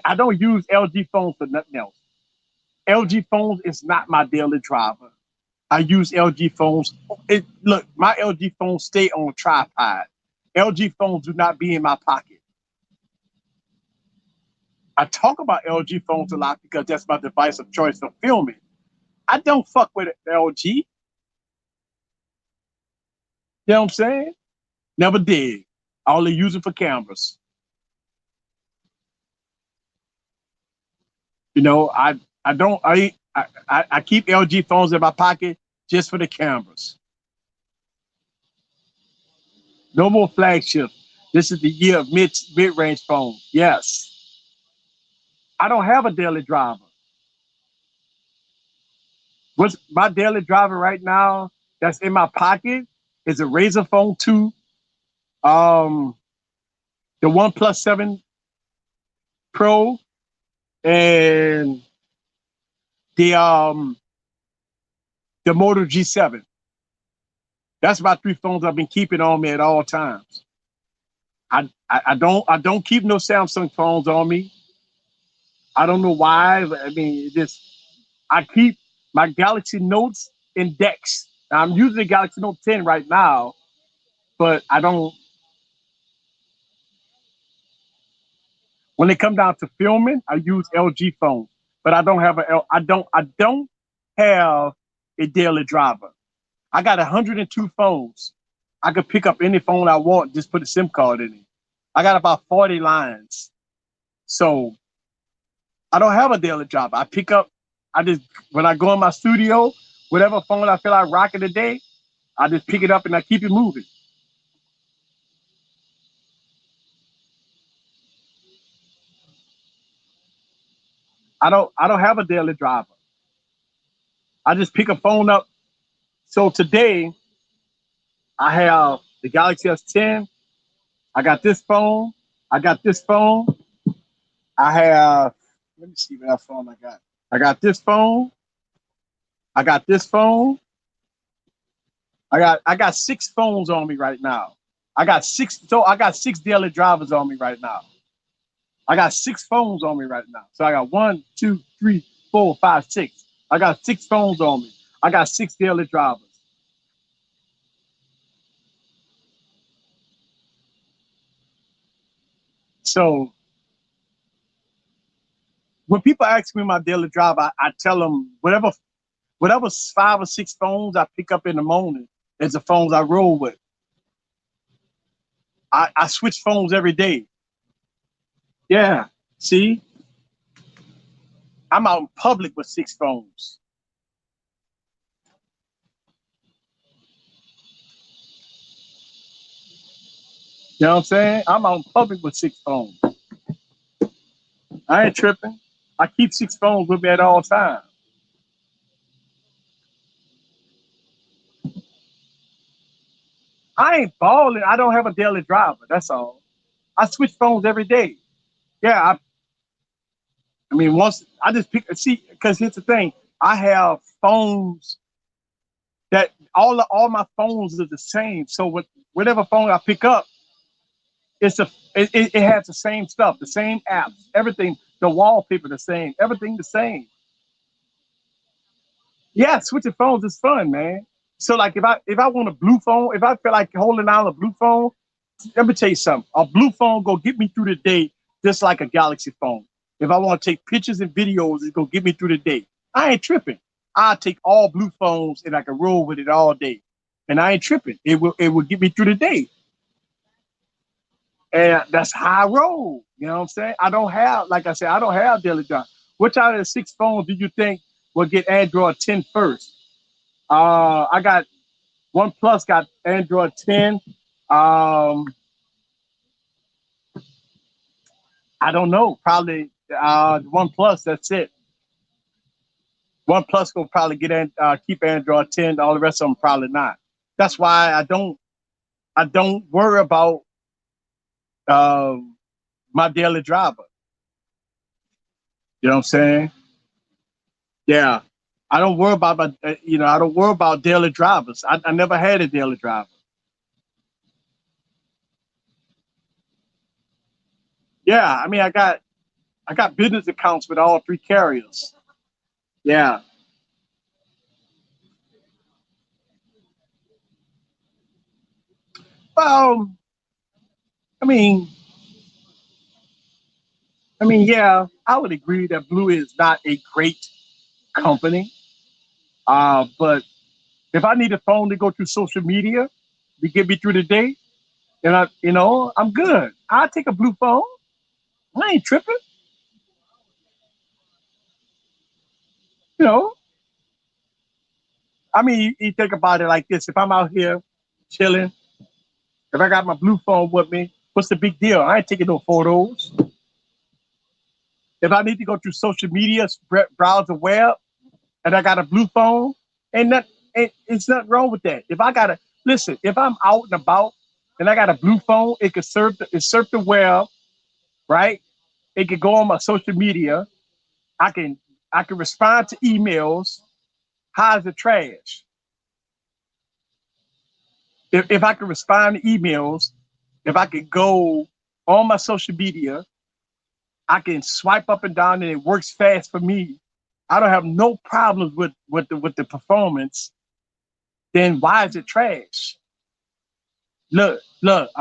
I don't use LG phones for nothing else. LG phones is not my daily driver. I use LG phones. Look, my LG phones stay on a tripod. LG phones do not be in my pocket. I talk about LG phones a lot because that's my device of choice for filming. I don't fuck with LG. You know what I'm saying? Never did. I only use it for cameras. You know, I don't I keep LG phones in my pocket just for the cameras. No more flagship. This is the year of mid-range phones. Yes. I don't have a daily driver. What's my daily driver right now that's in my pocket is a Razer Phone 2, um, the OnePlus 7 Pro, and the the Moto G7. That's my three phones I've been keeping on me at all times. I don't keep no Samsung phones on me. I don't know why. But I mean, just I keep my Galaxy Notes in decks. Now, I'm using the Galaxy Note 10 right now, but I don't. When it comes down to filming, I use LG phones, but I don't have a daily driver. I got 102 phones. I could pick up any phone I want, just put a SIM card in it. I got about 40 lines. So I don't have a daily driver. I just, when I go in my studio, whatever phone I feel like rocking today, I just pick it up and I keep it moving. I don't have a daily driver. I just pick a phone up. So today I have the Galaxy S10. I got this phone. I got this phone. I have, let me see what phone I got. I got this phone. I got this phone. I got six phones on me right now. I got six daily drivers on me right now. I got six phones on me right now. So I got 1, 2, 3, 4, 5, 6. I got six phones on me. I got six daily drivers. So when people ask me my daily driver, I tell them whatever five or six phones I pick up in the morning is the phones I roll with. I switch phones every day. Yeah. See, I'm out in public with six phones. You know what I'm saying? I'm out in public with six phones. I ain't tripping. I keep six phones with me at all times. I ain't balling. I don't have a daily driver. That's all. I switch phones every day. Yeah. I mean, once I just pick, see, because here's the thing. I have phones that all my phones are the same. So whatever phone I pick up, it has the same stuff, the same apps, everything, the wallpaper the same, everything the same. Yeah, switching phones is fun, man. So like if I want a blue phone, if I feel like holding down a blue phone, let me tell you something. A blue phone go get me through the day just like a Galaxy phone. If I want to take pictures and videos, it's gonna get me through the day. I ain't tripping. I take all blue phones and I can roll with it all day. And I ain't tripping. It will get me through the day. And that's how I roll. You know what I'm saying? I don't have, like I said, I don't have daily drive. Which out of the 6 phones do you think will get Android 10 first? I got OnePlus got Android 10. I don't know. Probably OnePlus. That's it. OnePlus will probably keep Android 10. All the rest of them probably not. That's why I don't worry about uh, my daily driver. You know what I'm saying? Yeah. I don't worry about I don't worry about daily drivers. I never had a daily driver. Yeah, I mean I got business accounts with all 3 carriers. Yeah. Well, I mean, yeah, I would agree that Blue is not a great company. But if I need a phone to go through social media to get me through the day, then I'm good. I take a Blue phone. I ain't tripping. You know, I mean, you think about it like this: if I'm out here chilling, if I got my Blue phone with me, what's the big deal? I ain't taking no photos. If I need to go through social media, browse the web, and I got a Blue phone, and it's nothing wrong with that. If I gotta listen, if I'm out and about and I got a Blue phone, it surf the web, right? It could go on my social media. I can I can respond to emails. How's the trash? If I can respond to emails, if I could go on my social media, I can swipe up and down and it works fast for me. I don't have no problems with the performance. Then why is it trash? Look, look,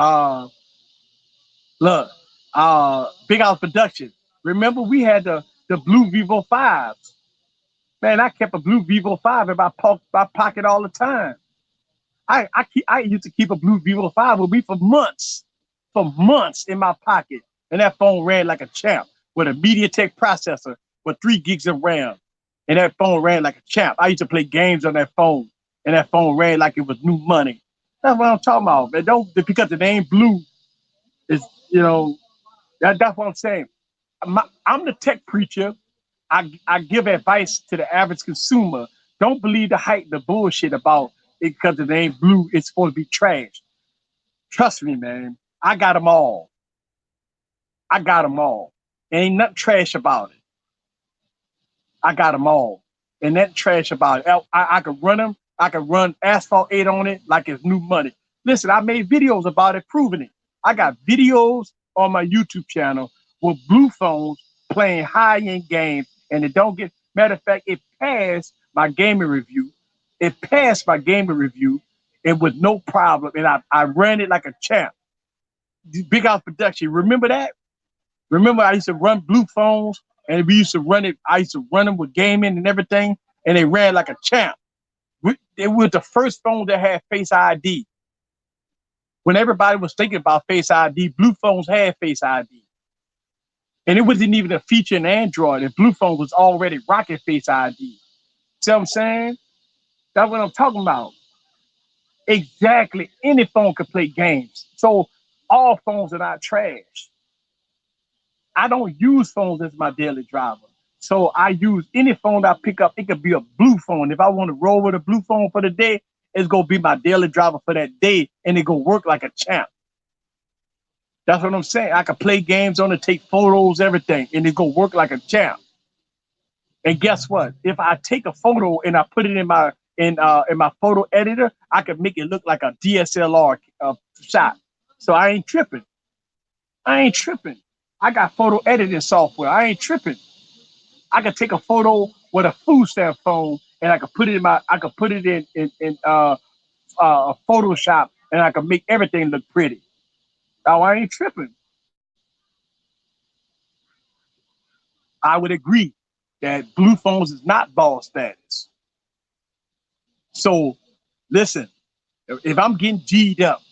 Big House Production. Remember we had the blue Vivo 5s. Man, I kept a blue Vivo 5 in my pocket all the time. I used to keep a blue Vivo 5 with me for months in my pocket. And that phone ran like a champ with a MediaTek processor with 3 gigs of RAM. And that phone ran like a champ. I used to play games on that phone, and that phone ran like it was new money. That's what I'm talking about. Man, don't because it ain't blue. It's that's what I'm saying. I'm the tech preacher. I give advice to the average consumer. Don't believe the hype, the bullshit about it because it ain't blue. It's supposed to be trash. Trust me, man. I got them all. I got them all. Ain't nothing trash about it. I got them all. And that trash about it. I can run them. I can run Asphalt 8 on it like it's new money. Listen, I made videos about it proving it. I got videos on my YouTube channel with blue phones playing high-end games, and it don't get, matter of fact, it passed my gaming review. It passed my gaming review and with no problem. And I ran it like a champ. Big House Production. Remember that? Remember, I used to run blue phones, and we used to run it. I used to run them with gaming and everything, and they ran like a champ. It was the first phone that had Face ID. When everybody was thinking about Face ID, blue phones had Face ID, and it wasn't even a feature in Android. And blue phone was already rocking Face ID. See what I'm saying? That's what I'm talking about. Exactly. Any phone could play games. So all phones are not trash. I don't use phones as my daily driver. So I use any phone I pick up. It could be a blue phone. If I want to roll with a blue phone for the day, it's gonna be my daily driver for that day, and it gonna work like a champ. That's what I'm saying. I can play games on it, take photos, everything, and it gonna work like a champ. And guess what? If I take a photo and I put it in my photo editor, I can make it look like a DSLR shot. So I ain't tripping. I ain't tripping. I got photo editing software. I ain't tripping. I can take a photo with a food stamp phone and I can put it in I can put it in Photoshop and I can make everything look pretty. Now I ain't tripping. I would agree that blue phones is not ball status. So listen, if I'm getting G'd up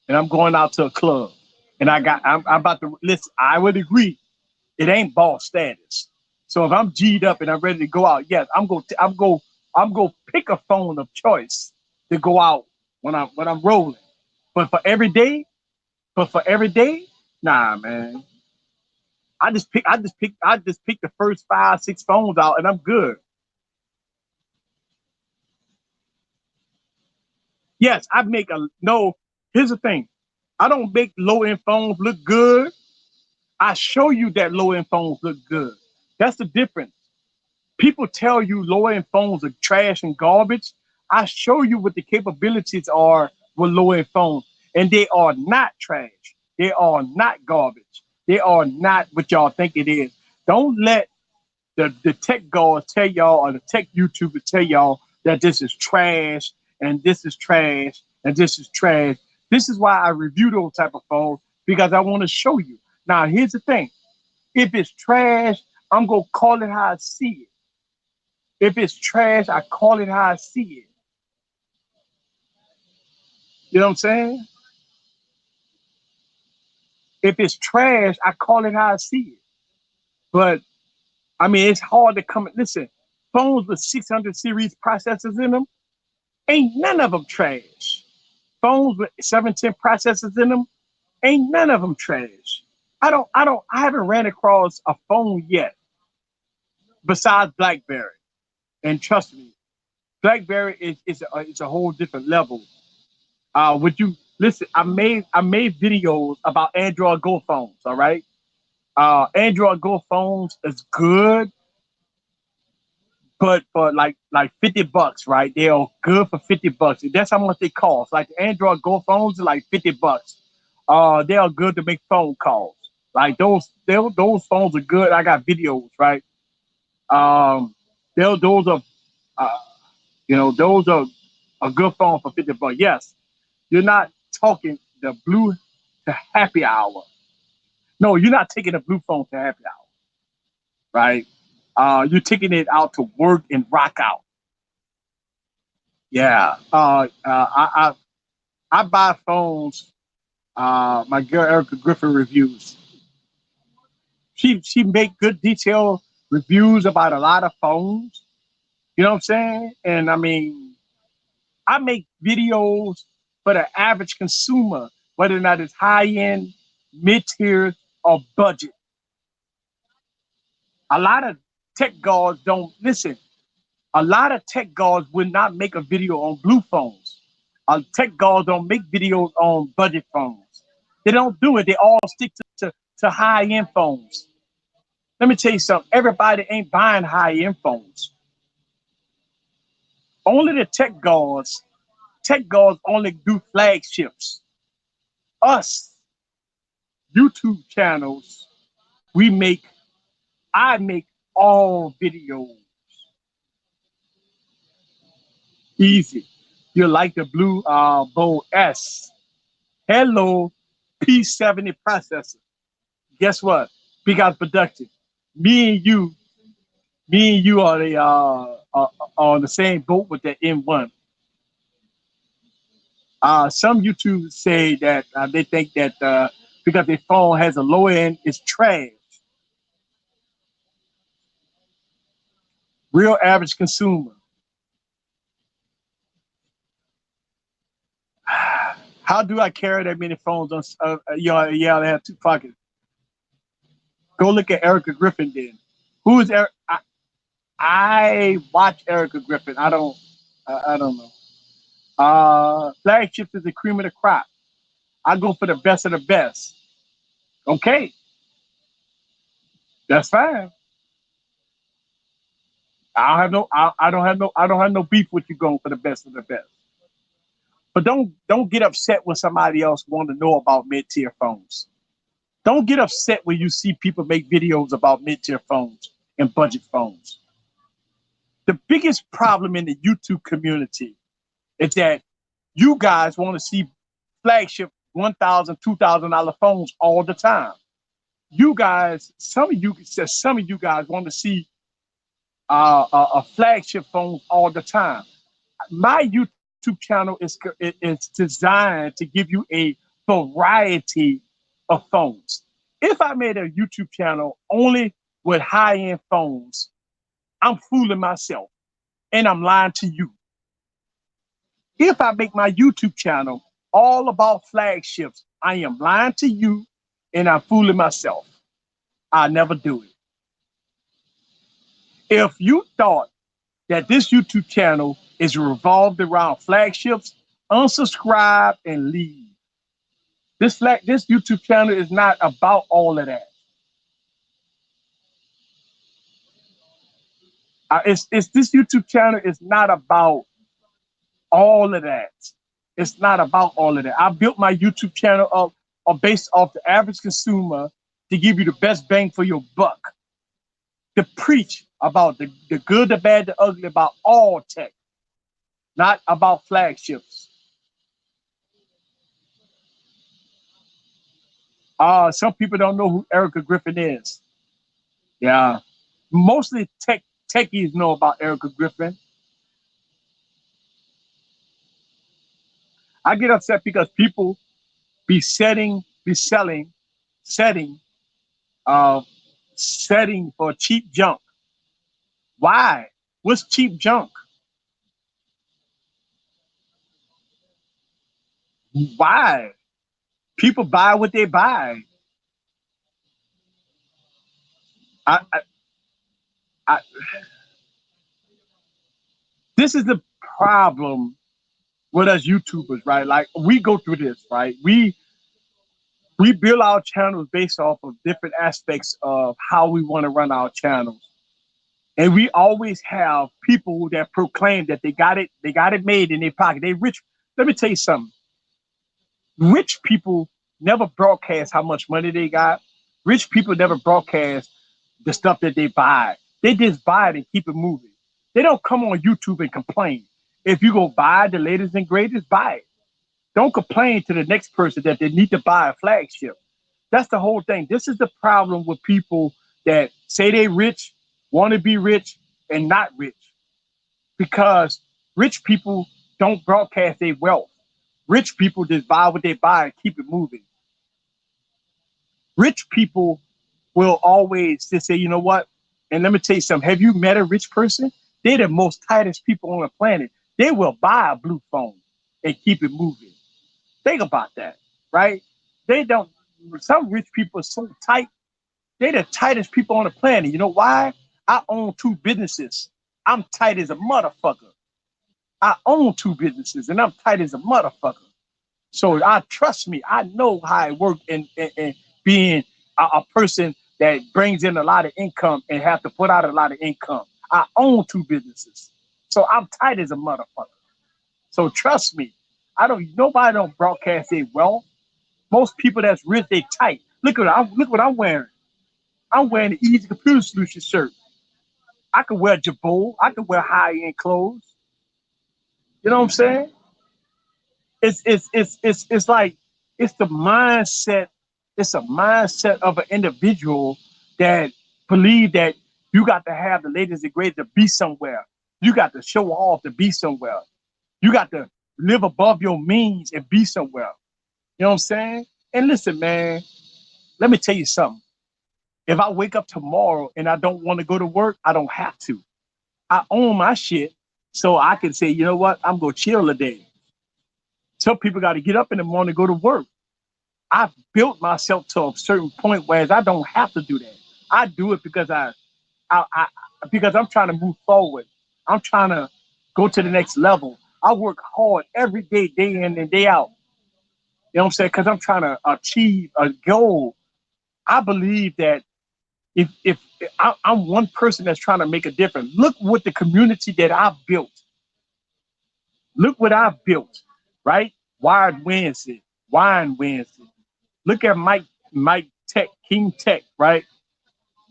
and I'm going out to a club and I'm about to listen, I would agree it ain't ball status. So if I'm G'd up and I'm ready to go out, yes, I'm going to pick a phone of choice to go out when I'm rolling. But for every day, nah, man. I just pick the first 5, 6 phones out and I'm good. Yes, I make a no. Here's the thing. I don't make low end phones look good. I show you that low end phones look good. That's the difference. People tell you low end phones are trash and garbage. I show you what the capabilities are with low end phones, and they are not trash. They are not garbage. They are not what y'all think it is. Don't let the tech gods tell y'all or the tech YouTubers tell y'all that this is trash and this is trash and this is trash. This is why I review those type of phones because I want to show you. Now, here's the thing. If it's trash, I'm going to call it how I see it. If it's trash, I call it how I see it. You know what I'm saying? If it's trash, I call it how I see it. But I mean, it's hard to come. Listen, phones with 600 series processors in them, ain't none of them trash. Phones with 710 processors in them, ain't none of them trash. I haven't ran across a phone yet besides BlackBerry. And trust me, BlackBerry is a whole different level. Would you listen? I made videos about Android Go phones. All right, Android Go phones is good, but for like $50, right? They are good for $50. That's how much they cost. Like the Android Go phones are like $50. They are good to make phone calls. Like those phones are good. I got videos, right? Um, those are uh, those are a good phone for $50. Yes, you're not talking the blue to happy hour. No, you're not taking a blue phone to happy hour, right? You're taking it out to work and rock out. Yeah. I buy phones. My girl Erica Griffin reviews. She make good detailed reviews about a lot of phones. You know what I'm saying? And I mean, I make videos for the average consumer, whether or not it's high end, mid tier, or budget. A lot of tech guards don't listen. A lot of tech guards would not make a video on blue phones. Tech guards don't make videos on budget phones. They don't do it. They all stick to high end phones. Let me tell you something. Everybody ain't buying high end phones. Only the tech guards only do flagships. Us YouTube channels, we make, I make all videos easy. You like the blue Bold S. Hello, P70 processor. Guess what? Big out productive. Me and you, me and you are on the same boat with the M1. Some YouTubers say that they think that because their phone has a low end, it's trash. Real average consumer. How do I carry that many phones on? Yeah, they have 2 pockets. Go look at Erica Griffin then. Who is Eric? I watch Erica Griffin. I don't know. Flagships is the cream of the crop. I go for the best of the best. Okay, that's fine. I don't have no beef with you going for the best of the best. But don't get upset when somebody else want to know about mid-tier phones. Don't get upset when you see people make videos about mid-tier phones and budget phones. The biggest problem in the YouTube community is that you guys want to see flagship $1,000, $2,000 phones all the time. You guys, some of you guys want to see a flagship phones all the time. My YouTube channel is designed to give you a variety of phones. If I made a YouTube channel only with high-end phones, I'm fooling myself and I'm lying to you. If I make my YouTube channel all about flagships, I am lying to you and I'm fooling myself. I never do it. If you thought that this YouTube channel is revolved around flagships, unsubscribe and leave. This YouTube channel is not about all of that. It's this YouTube channel is not about all of that. It's not about all of that. I built my YouTube channel up based off the average consumer to give you the best bang for your buck. To preach about the good, the bad, the ugly, about all tech, not about flagships. Some people don't know who Erica Griffin is. Yeah. Mostly techies know about Erica Griffin. I get upset because people setting, uh, setting for cheap junk. Why? What's cheap junk? Why? People buy what they buy. I, I, I this is the problem with us YouTubers, right? Like we go through this, right? We build our channels based off of different aspects of how we want to run our channels. And we always have people that proclaim that they got it made in their pocket. They rich. Let me tell you something. Rich people never broadcast how much money they got. Rich people never broadcast the stuff that they buy. They just buy it and keep it moving. They don't come on YouTube and complain. If you go buy the latest and greatest, buy it. Don't complain to the next person that they need to buy a flagship. That's the whole thing. This is the problem with people that say they rich, want to be rich, and not rich. Because rich people don't broadcast their wealth. Rich people just buy what they buy and keep it moving. Rich people will always just say, you know what? And let me tell you something. Have you met a rich person? They're the most tightest people on the planet. They will buy a blue phone and keep it moving. Think about that, right? They don't, some rich people are so tight. They're the tightest people on the planet. You know why? I own two businesses. I'm tight as a motherfucker. I own two businesses and I'm tight as a motherfucker. So I trust me. I know how it works in being a person that brings in a lot of income and have to put out a lot of income. I own two businesses. So I'm tight as a motherfucker. So trust me. Nobody don't broadcast their wealth. Most people that's rich, they tight. Look what I'm wearing. I'm wearing the Easy Computer Solution shirt. I can wear Jabot. I can wear high-end clothes. You know what I'm saying? It's like it's the mindset. It's a mindset of an individual that believe that you got to have the latest and greatest to be somewhere. You got to show off to be somewhere. You got to live above your means and be somewhere. You know what I'm saying? And listen, man, let me tell you something. If I wake up tomorrow and I don't want to go to work, I don't have to. I own my shit, so I can say, you know what, I'm gonna chill a day. Some people got to get up in the morning to go to work. I've built myself to a certain point where I don't have to do that. I do it because I because I'm trying to move forward. I'm trying to go to the next level. I work hard every day, day in and day out. You know what I'm saying? Because I'm trying to achieve a goal. I believe that If I'm one person that's trying to make a difference, look what the community that I've built. Look what I've built, right? Wired Wednesday, Wine Wednesday. Look at Mike Tech, King Tech, right?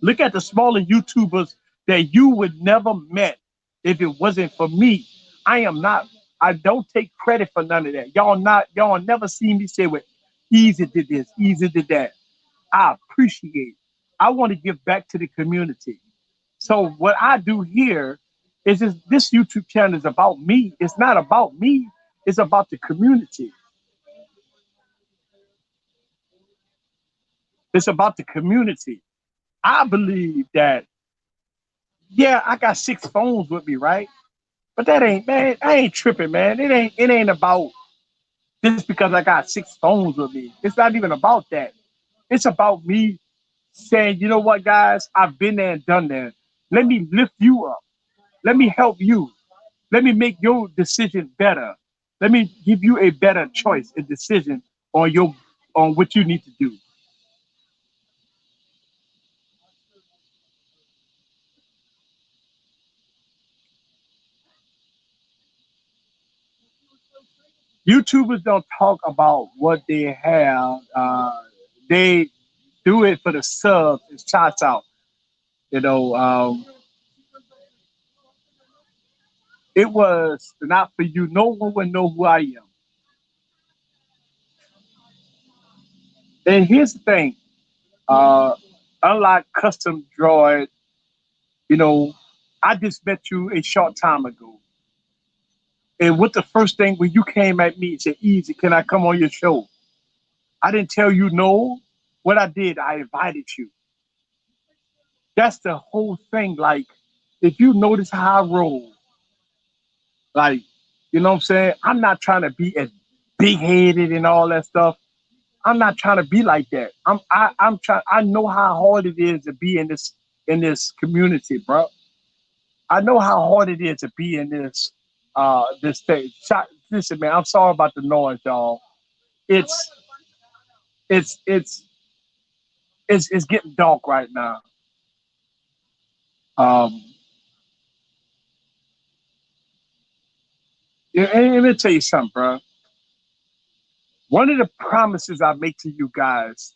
Look at the smaller YouTubers that you would never met if it wasn't for me. I am not. I don't take credit for none of that. Y'all never see me say, "Well, easy did this, easy did that." I appreciate. I want to give back to the community. So what I do here is this YouTube channel is about me. It's not about me. It's about the community. It's about the community. I believe that, yeah, I got 6 phones with me, right? But that ain't, man, I ain't tripping, man. It ain't about just because I got 6 phones with me. It's not even about that. It's about me saying, you know what, guys, I've been there and done that. Let me lift you up. Let me help you. Let me make your decision better. Let me give you a better choice, a decision on what you need to do. YouTubers don't talk about what they have. They do it for the subs and shots out. You know, it was not for you. No one would know who I am. And here's the thing: uh, unlike Custom Droid, you know, I just met you a short time ago. And what the first thing when you came at me and said, "Easy, can I come on your show?" I didn't tell you no. What I did, I invited you. That's the whole thing. Like, if you notice how I roll, like, you know what I'm saying? I'm not trying to be as big headed and all that stuff. I'm not trying to be like that. I'm trying. I know how hard it is to be in this community, bro. I know how hard it is to be in this thing. Listen, man. I'm sorry about the noise, y'all. It's it's it's it's getting dark right now. Um, and let me tell you something, bro. One of the promises I make to you guys,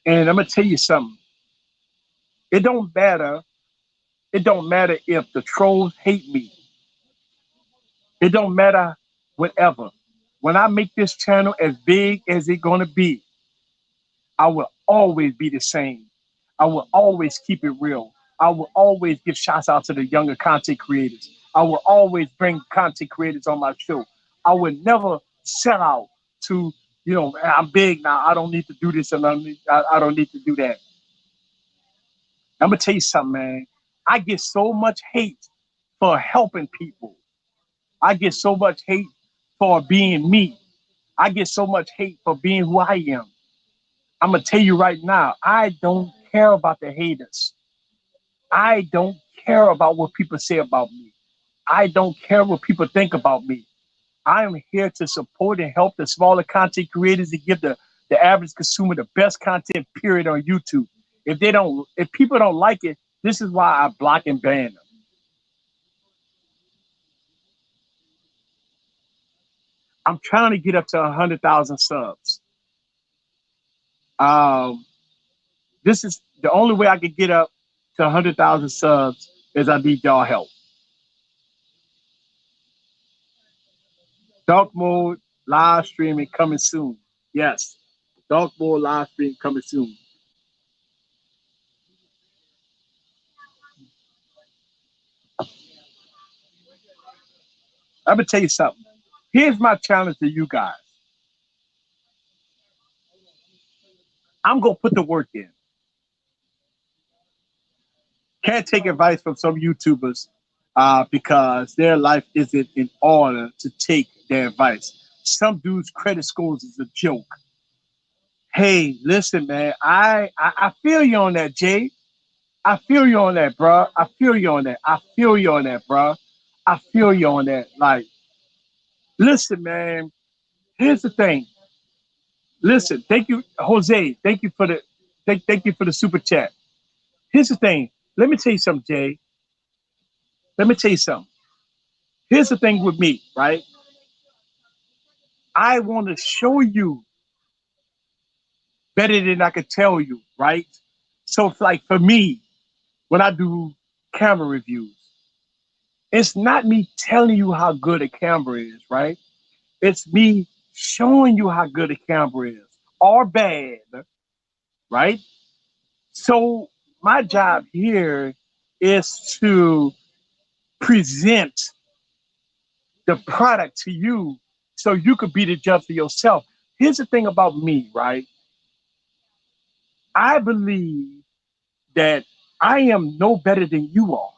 and I'm gonna tell you something. It don't matter. It don't matter if the trolls hate me. It don't matter whatever. When I make this channel as big as it's gonna be, I will always be the same. I will always keep it real. I will always give shots out to the younger content creators. I will always bring content creators on my show. I will never sell out to, I'm big now. I don't need to do this and I don't need to do that. I'm gonna tell you something, man. I get so much hate for helping people. I get so much hate for being me. I get so much hate for being who I am. I'm gonna tell you right now, I don't care about the haters. I don't care about what people say about me. I don't care what people think about me. I am here to support and help the smaller content creators to give the average consumer the best content period on YouTube. If people don't like it, this is why I block and ban them. I'm trying to get up to 100,000 subs. Um, this is the only way I can get up to 100,000 subs is I need y'all help. Dark mode live streaming coming soon. Yes, dark mode live stream coming soon. I'm gonna tell you something. Here's my challenge to you guys. I'm gonna put the work in. Can't take advice from some YouTubers because their life isn't in order to take their advice. Some dudes' credit scores is a joke. Hey, listen, man. I feel you on that, Jay. I feel you on that, bro. I feel you on that. I feel you on that, bro. I feel you on that. Like, listen, man. Here's the thing. Listen, thank you, Jose. Thank you for the super chat. Here's the thing. Let me tell you something, Jay. Let me tell you something. Here's the thing with me, right? I want to show you better than I could tell you, right? So it's like for me, when I do camera reviews, it's not me telling you how good a camera is, right? It's me showing you how good a camera is or bad, right? So my job here is to present the product to you so you could be the judge for yourself. Here's the thing about me, right? I believe that I am no better than you are.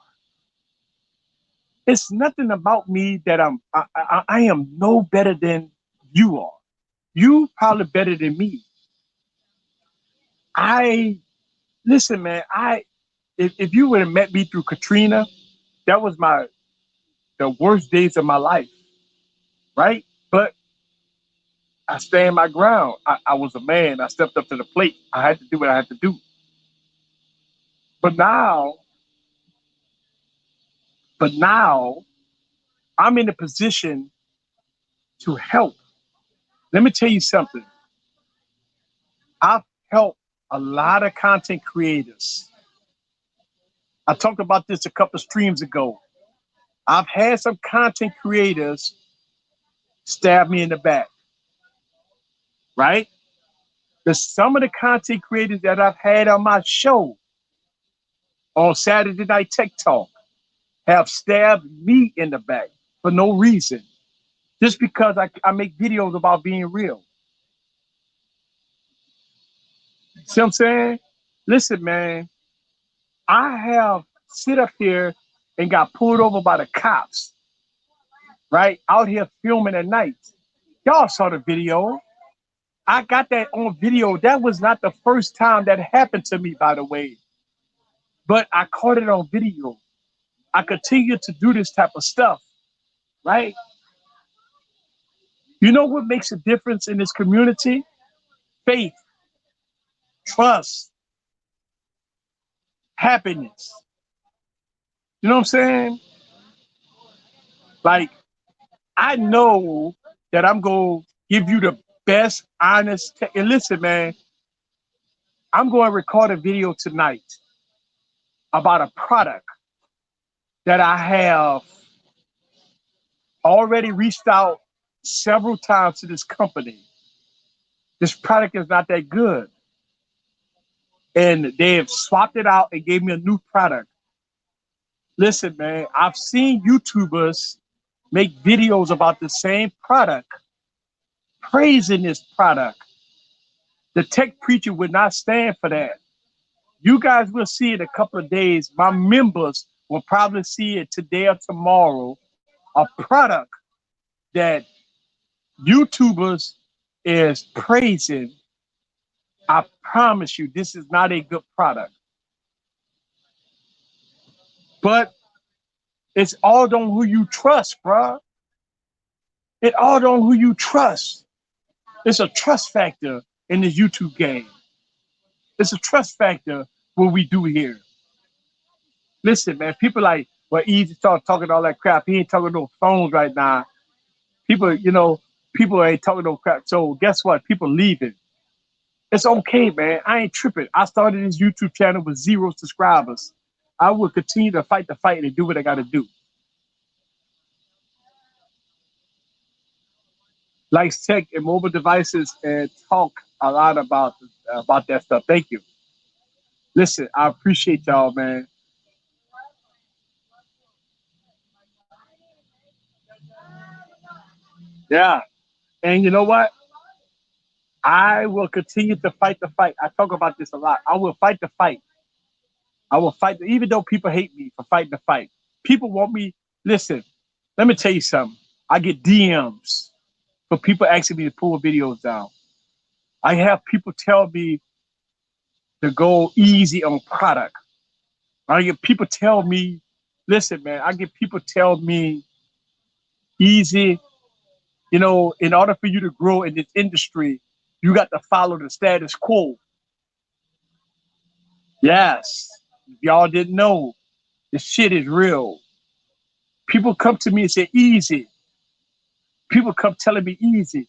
It's nothing about me that I am no better than you are. You probably better than me. I listen, man. If you would have met me through Katrina, that was the worst days of my life, right? But I stand my ground. I was a man. I stepped up to the plate. I had to do what I had to do. But now, but now I'm in a position to help. Let me tell you something. I've helped a lot of content creators. I talked about this a couple of streams ago. I've had some content creators stab me in the back, right? There's some of the content creators that I've had on my show on Saturday Night Tech Talk have stabbed me in the back for no reason, just because I make videos about being real. See what I'm saying? Listen, man, I have sit up here and got pulled over by the cops, right? Out here filming at night. Y'all saw the video. I got that on video. That was not the first time that happened to me, by the way, but I caught it on video. I continue to do this type of stuff, right? You know what makes a difference in this community? Faith, trust, happiness. You know what I'm saying? Like, I know that I'm going to give you the best, honest. And listen, man, I'm going to record a video tonight about a product that I have already reached out several times to this company. This product is not that good. And they have swapped it out and gave me a new product. Listen, man, I've seen YouTubers make videos about the same product, praising this product. The tech preacher would not stand for that. You guys will see it in a couple of days. My members will probably see it today or tomorrow. A product that YouTubers is praising. I promise you, this is not a good product. But it's all on who you trust, bro. It all on who you trust. It's a trust factor in this YouTube game. It's a trust factor what we do here. Listen, man, people like, well, Easy start talking all that crap. He ain't talking no phones right now. People, people ain't talking no crap. So guess what? People leaving. It's okay, man. I ain't tripping. I started this YouTube channel with 0 subscribers. I will continue to fight the fight and do what I got to do. Likes tech and mobile devices and talk a lot about that stuff. Thank you. Listen, I appreciate y'all, man. Yeah. And you know what? I will continue to fight the fight. I talk about this a lot. I will fight the fight. I will fight, even though people hate me for fighting the fight. People want me. Listen, let me tell you something. I get DMs for people asking me to pull videos down. I have people tell me to go easy on product. I get people tell me, listen, man, I get people tell me easy, in order for you to grow in this industry, you got to follow the status quo. Yes. If y'all didn't know, the shit is real. People come to me and say, easy. People come telling me easy.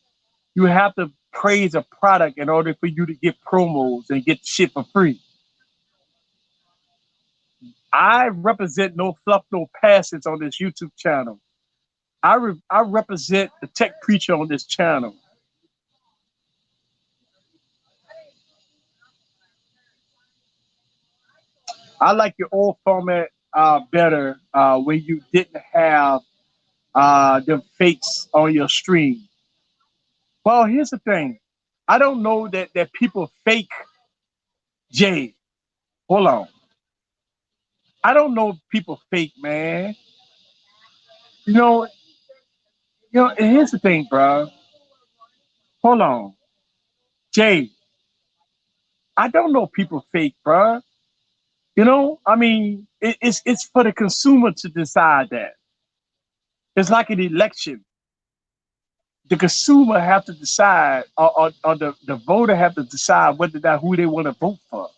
You have to praise a product in order for you to get promos and get shit for free. I represent no fluff, no passes on this YouTube channel. I represent the tech preacher on this channel. I like your old format better when you didn't have them fakes on your stream. Well, here's the thing. I don't know that people fake Jay. Hold on. I don't know if people fake, man. You know, and here's the thing, bro. Hold on. Jay, I don't know if people fake, bro. I mean, it's for the consumer to decide that. It's like an election. The consumer have to decide, or the voter have to decide whether that who they want to vote for.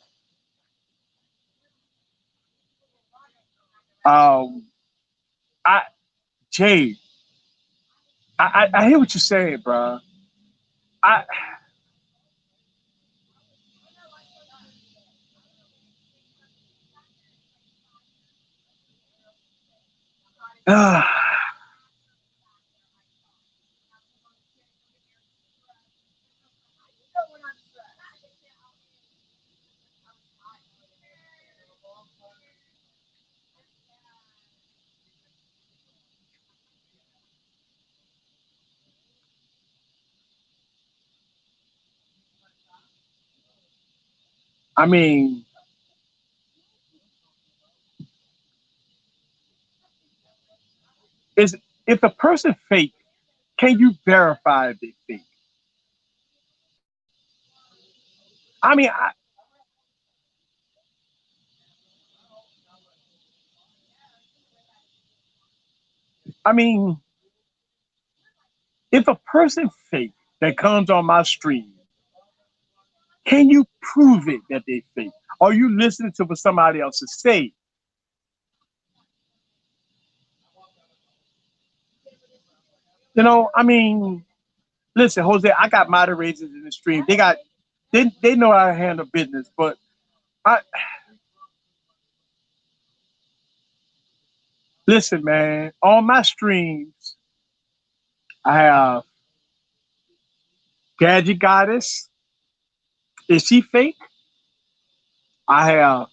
Um, I Jay, I hear what you're saying, bro. I uh, I mean, is if a person fake, can you verify if they fake? I mean, I mean, if a person fake that comes on my stream, can you prove it that they fake? Are you listening to what somebody else is saying? I mean, listen, Jose, I got moderators in the stream. They know how to handle business, but I listen, man. On my streams, I have Gadget Goddess. Is she fake? I have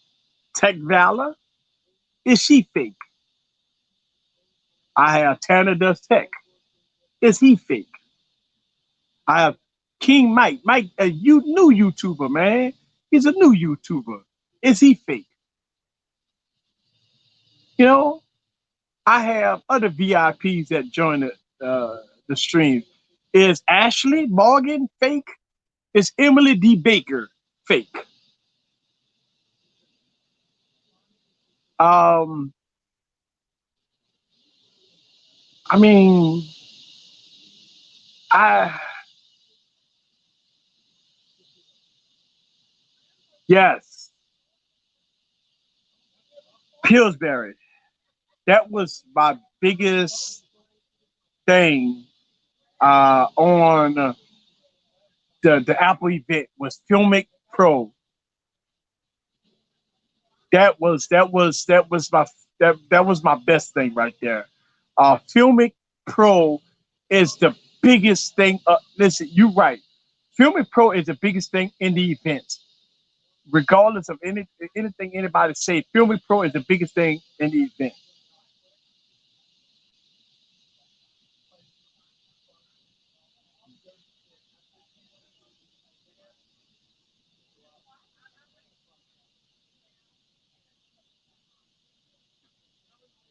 Tech Valor. Is she fake? I have Tanner Does Tech. Is he fake? I have King Mike. Mike, a new YouTuber, man. He's a new YouTuber. Is he fake? You know, I have other VIPs that join the stream. Is Ashley Morgan fake? Is Emily D. Baker fake? Um, I mean, I yes, Pillsbury. That was my biggest thing on the Apple event was Filmic Pro. That was my best thing right there. Filmic Pro is the biggest thing. Listen, you're right. Filmic Pro is the biggest thing in the event, regardless of anything anybody say. Filmic Pro is the biggest thing in the event.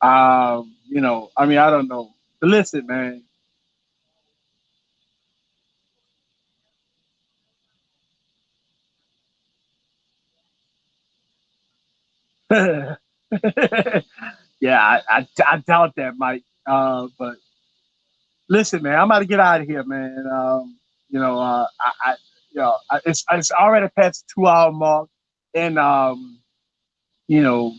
I mean, I don't know. But listen, man. Yeah, I doubt that, Mike. But listen, man, I'm about to get out of here, man. It's already past the 2 hour mark, and you know,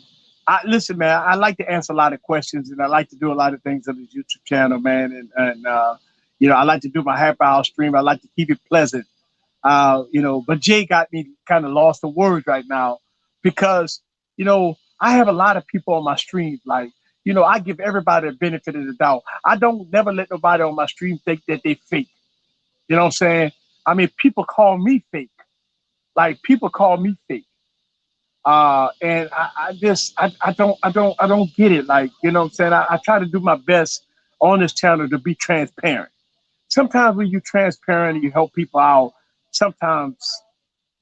listen, man. I like to answer a lot of questions, and I like to do a lot of things on this YouTube channel, man. And I like to do my happy hour stream. I like to keep it pleasant. But Jay got me kind of lost for words right now because, I have a lot of people on my stream. Like, I give everybody the benefit of the doubt. I don't never let nobody on my stream think that they fake. You know what I'm saying? I mean, people call me fake. Like people call me fake. And I don't get it. Like, you know what I'm saying? I try to do my best on this channel to be transparent. Sometimes when you're transparent and you help people out, sometimes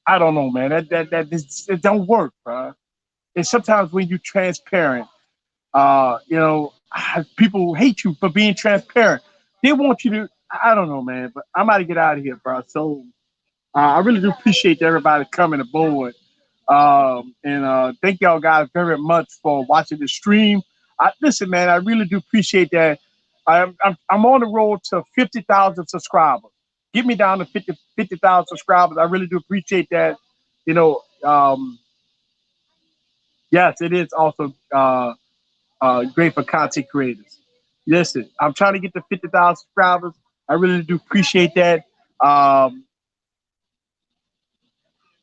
I don't know, man. It don't work, bro. And sometimes when you're transparent, people hate you for being transparent. They want you to. I don't know, man. But I'm about to get out of here, bro. So I really do appreciate everybody coming aboard. And thank y'all guys very much for watching the stream. Listen, man, I really do appreciate that. I'm on the road to 50,000 subscribers. Get me down to 50,000 subscribers. I really do appreciate that. You know, yes, it is also great for content creators. Listen, I'm trying to get to 50,000 subscribers. I really do appreciate that. Um,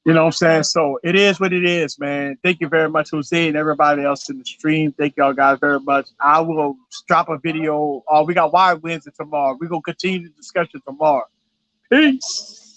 You know what I'm saying? So it is what it is, man. Thank you very much, Jose, and everybody else in the stream. Thank y'all guys very much. I will drop a video. We got Wide Wednesday tomorrow. We're going to continue the discussion tomorrow. Peace.